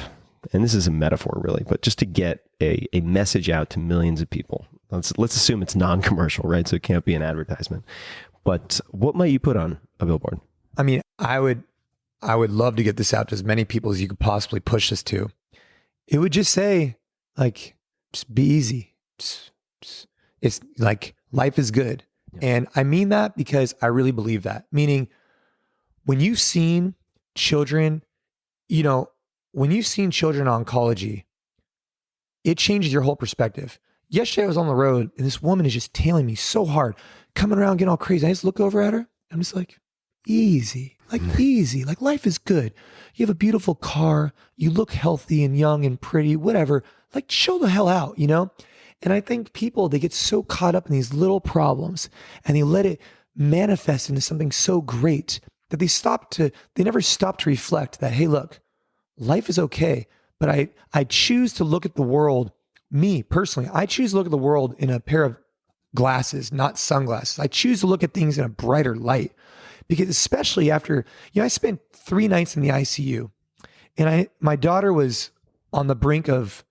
And this is a metaphor really, but just to get a message out to millions of people. Let's assume it's non-commercial, right? So it can't be an advertisement. But what might you put on a billboard? I mean, I would love to get this out to as many people as you could possibly push this to. It would just say, like, just be easy. It's like life is good. Yeah. And I mean that because I really believe that. Meaning when you've seen children, when you've seen children in oncology, it changes your whole perspective. Yesterday I was on the road and this woman is just tailing me so hard, coming around, getting all crazy. I just look over at her. I'm just like, easy, like life is good. You have a beautiful car. You look healthy and young and pretty, whatever. Like chill the hell out, And I think people, they get so caught up in these little problems and they let it manifest into something so great that they never stop to reflect that, hey, look, life is okay, but I choose to look at the world, me personally, I choose to look at the world in a pair of glasses, not sunglasses. I choose to look at things in a brighter light, because especially after, I spent 3 nights in the ICU, and my daughter was on the brink of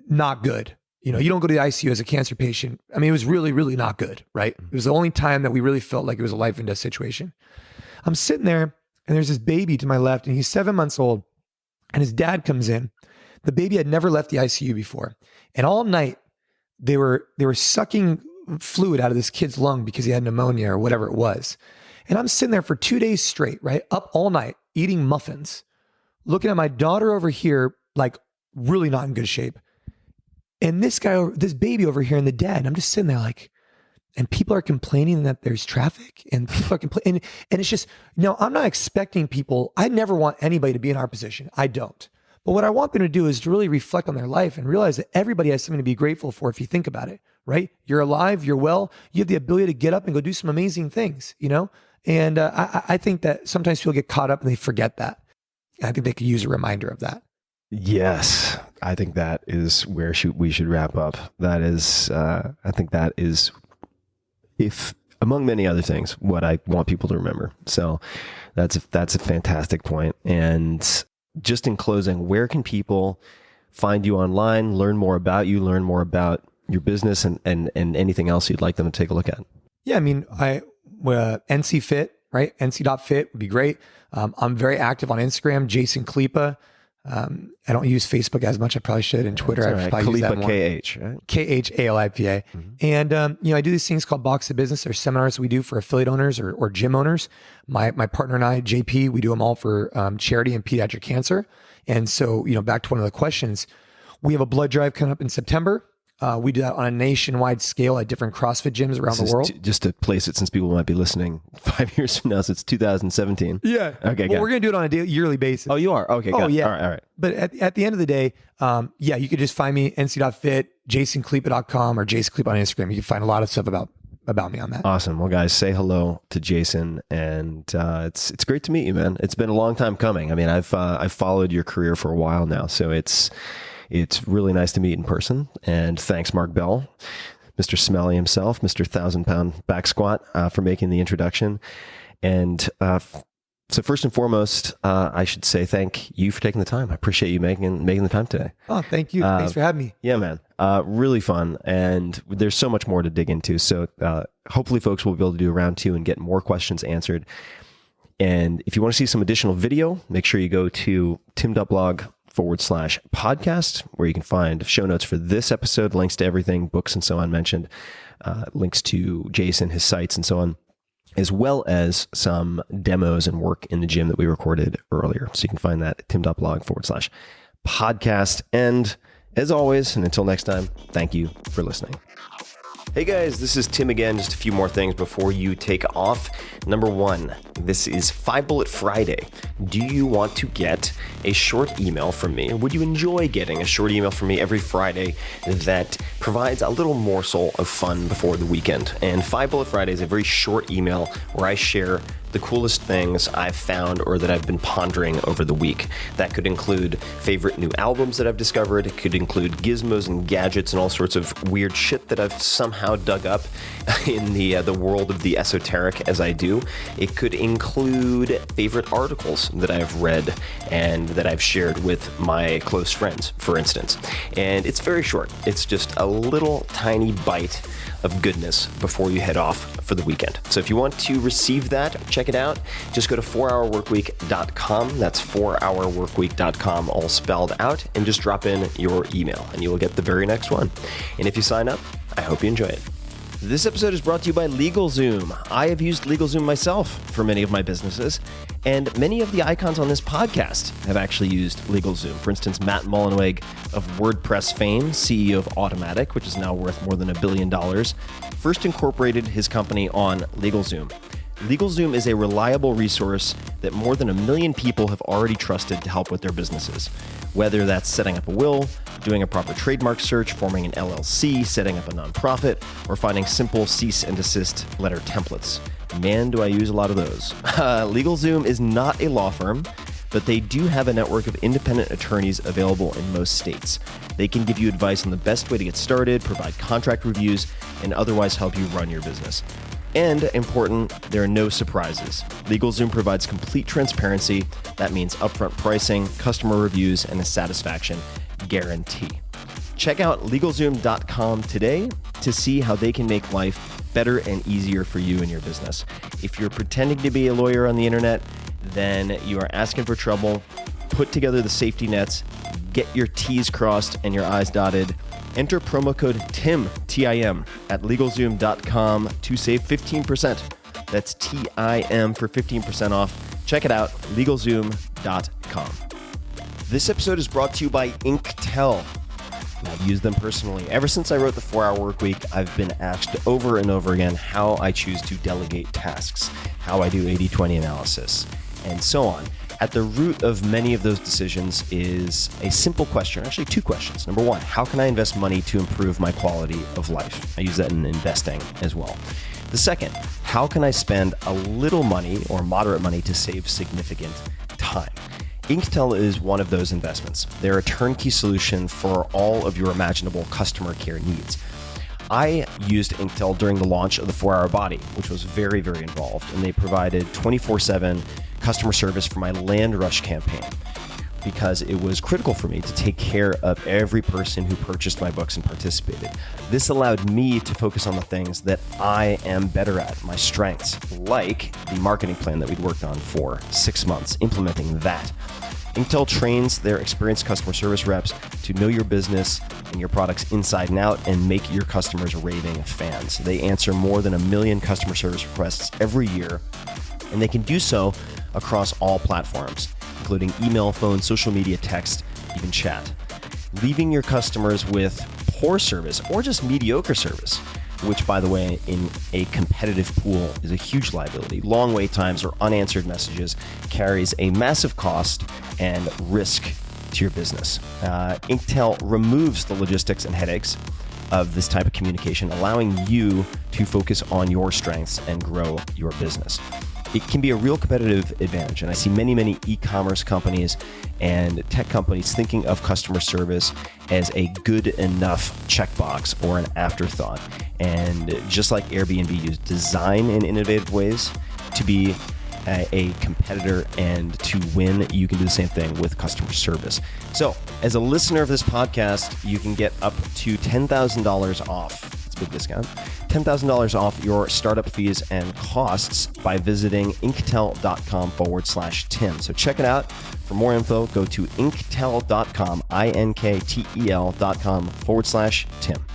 not good. You don't go to the ICU as a cancer patient. I mean, it was really, really not good, right? It was the only time that we really felt like it was a life and death situation. I'm sitting there, and there's this baby to my left, and he's 7 months old, and his dad comes in. The baby had never left the ICU before. And all night they were sucking fluid out of this kid's lung because he had pneumonia or whatever it was. And I'm sitting there for 2 days straight, right? Up all night, eating muffins, looking at my daughter over here, like really not in good shape. And this baby over here and the dad, and I'm just sitting there like, and people are complaining that there's traffic, and people are complaining. And it's just, I'm not expecting people. I never want anybody to be in our position. I don't. But what I want them to do is to really reflect on their life and realize that everybody has something to be grateful for if you think about it, right? You're alive, you're well, you have the ability to get up and go do some amazing things, And I think that sometimes people get caught up and they forget that. I think they could use a reminder of that. Yes, I think that is where we should wrap up. That is, I think that is, if among many other things, what I want people to remember. So that's a fantastic point. And just in closing, where can people find you online, learn more about you, learn more about your business, and anything else you'd like them to take a look at? Yeah, I mean, NC Fit, right? NC.fit would be great. I'm very active on Instagram, Jason Khalipa. I don't use Facebook as much. I probably should. And Twitter, I probably use that more. KH, right? KHALIPA. And, I do these things called Box of Business. There's seminars we do for affiliate owners or gym owners. My partner and I, JP, we do them all for charity and pediatric cancer. And so, back to one of the questions, we have a blood drive coming up in September. We do that on a nationwide scale at different CrossFit gyms around the world. Just to place it, since people might be listening 5 years from now, so it's 2017. Yeah. Okay. Well, we're going to do it on a yearly basis. Oh, you are? Okay. Oh, yeah. All right. But at the end of the day, you could just find me nc.fit, jasonclipa.com, or Jason Clipa on Instagram. You can find a lot of stuff about me on that. Awesome. Well, guys, say hello to Jason, and it's great to meet you, man. It's been a long time coming. I mean, I've followed your career for a while now, so it's really nice to meet in person. And thanks, Mark Bell, Mr. Smelly himself, Mr. 1,000-pound back squat, for making the introduction. And so first and foremost, I should say thank you for taking the time. I appreciate you making the time today. Oh, thank you. Thanks for having me. Yeah, man. Really fun. And there's so much more to dig into. So hopefully folks will be able to do a round 2 and get more questions answered. And if you want to see some additional video, make sure you go to tim.blog/podcast, where you can find show notes for this episode, links to everything, books and so on mentioned, links to Jason, his sites and so on, as well as some demos and work in the gym that we recorded earlier. So you can find that at tim.blog/podcast. And as always, and until next time, thank you for listening. Hey guys, this is Tim again. Just a few more things before you take off. Number 1, this is 5 Bullet Friday. Do you want to get a short email from me? Or would you enjoy getting a short email from me every Friday that provides a little morsel of fun before the weekend? And 5 Bullet Friday is a very short email where I share the coolest things I've found or that I've been pondering over the week. That could include favorite new albums that I've discovered. It could include gizmos and gadgets and all sorts of weird shit that I've somehow dug up in the world of the esoteric as I do. It could include favorite articles that I've read and that I've shared with my close friends, for instance. And it's very short. It's just a little tiny bite of goodness before you head off for the weekend. So if you want to receive that, check it out. Just go to 4hourworkweek.com. That's 4hourworkweek.com, all spelled out, and just drop in your email and you will get the very next one. And if you sign up, I hope you enjoy it. This episode is brought to you by LegalZoom. I have used LegalZoom myself for many of my businesses, and many of the icons on this podcast have actually used LegalZoom. For instance, Matt Mullenweg of WordPress fame, CEO of Automatic, which is now worth more than $1 billion, first incorporated his company on LegalZoom. LegalZoom is a reliable resource that more than 1 million people have already trusted to help with their businesses. Whether that's setting up a will, doing a proper trademark search, forming an LLC, setting up a nonprofit, or finding simple cease and desist letter templates. Man, do I use a lot of those. LegalZoom is not a law firm. but they do have a network of independent attorneys available in most states. They can give you advice on the best way to get started, provide contract reviews, and otherwise help you run your business. And important, there are no surprises. LegalZoom provides complete transparency. That means upfront pricing, customer reviews, and a satisfaction guarantee. Check out LegalZoom.com today to see how they can make life better and easier for you and your business. If you're pretending to be a lawyer on the internet, then you are asking for trouble. Put together the safety nets, get your T's crossed and your I's dotted. Enter promo code TIM, T-I-M, at LegalZoom.com to save 15%. That's T-I-M for 15% off. Check it out, LegalZoom.com. This episode is brought to you by Inktel. I've used them personally. Ever since I wrote the 4-Hour Workweek, I've been asked over and over again how I choose to delegate tasks, how I do 80-20 analysis, and so on. At the root of many of those decisions is a simple question, actually two questions. Number one, how can I invest money to improve my quality of life? I use that in investing as well. The second, how can I spend a little money or moderate money to save significant time? Inktel is one of those investments. They're a turnkey solution for all of your imaginable customer care needs. I used Inktel during the launch of the 4-Hour Body, which was very, very involved, and they provided 24/7 customer service for my Land Rush campaign because it was critical for me to take care of every person who purchased my books and participated. This allowed me to focus on the things that I am better at, my strengths, like the marketing plan that we'd worked on for 6 months, implementing that. Inktel trains their experienced customer service reps to know your business and your products inside and out and make your customers raving fans. They answer more than 1 million customer service requests every year, and they can do so across all platforms, including email, phone, social media, text, even chat. Leaving your customers with poor service or just mediocre service, which, by the way, in a competitive pool is a huge liability. Long wait times or unanswered messages carries a massive cost and risk to your business. Inktel removes the logistics and headaches of this type of communication, allowing you to focus on your strengths and grow your business. It can be a real competitive advantage, and I see many e-commerce companies and tech companies thinking of customer service as a good enough checkbox or an afterthought. And just like Airbnb used design in innovative ways to be a competitor and to win, you can do the same thing with customer service. So as a listener of this podcast, you can get up to $10,000 off. It's a big discount. $10,000 off your startup fees and costs by visiting inktel.com/Tim. So check it out. For more info, go to inktel.com, INKTEL.com/Tim.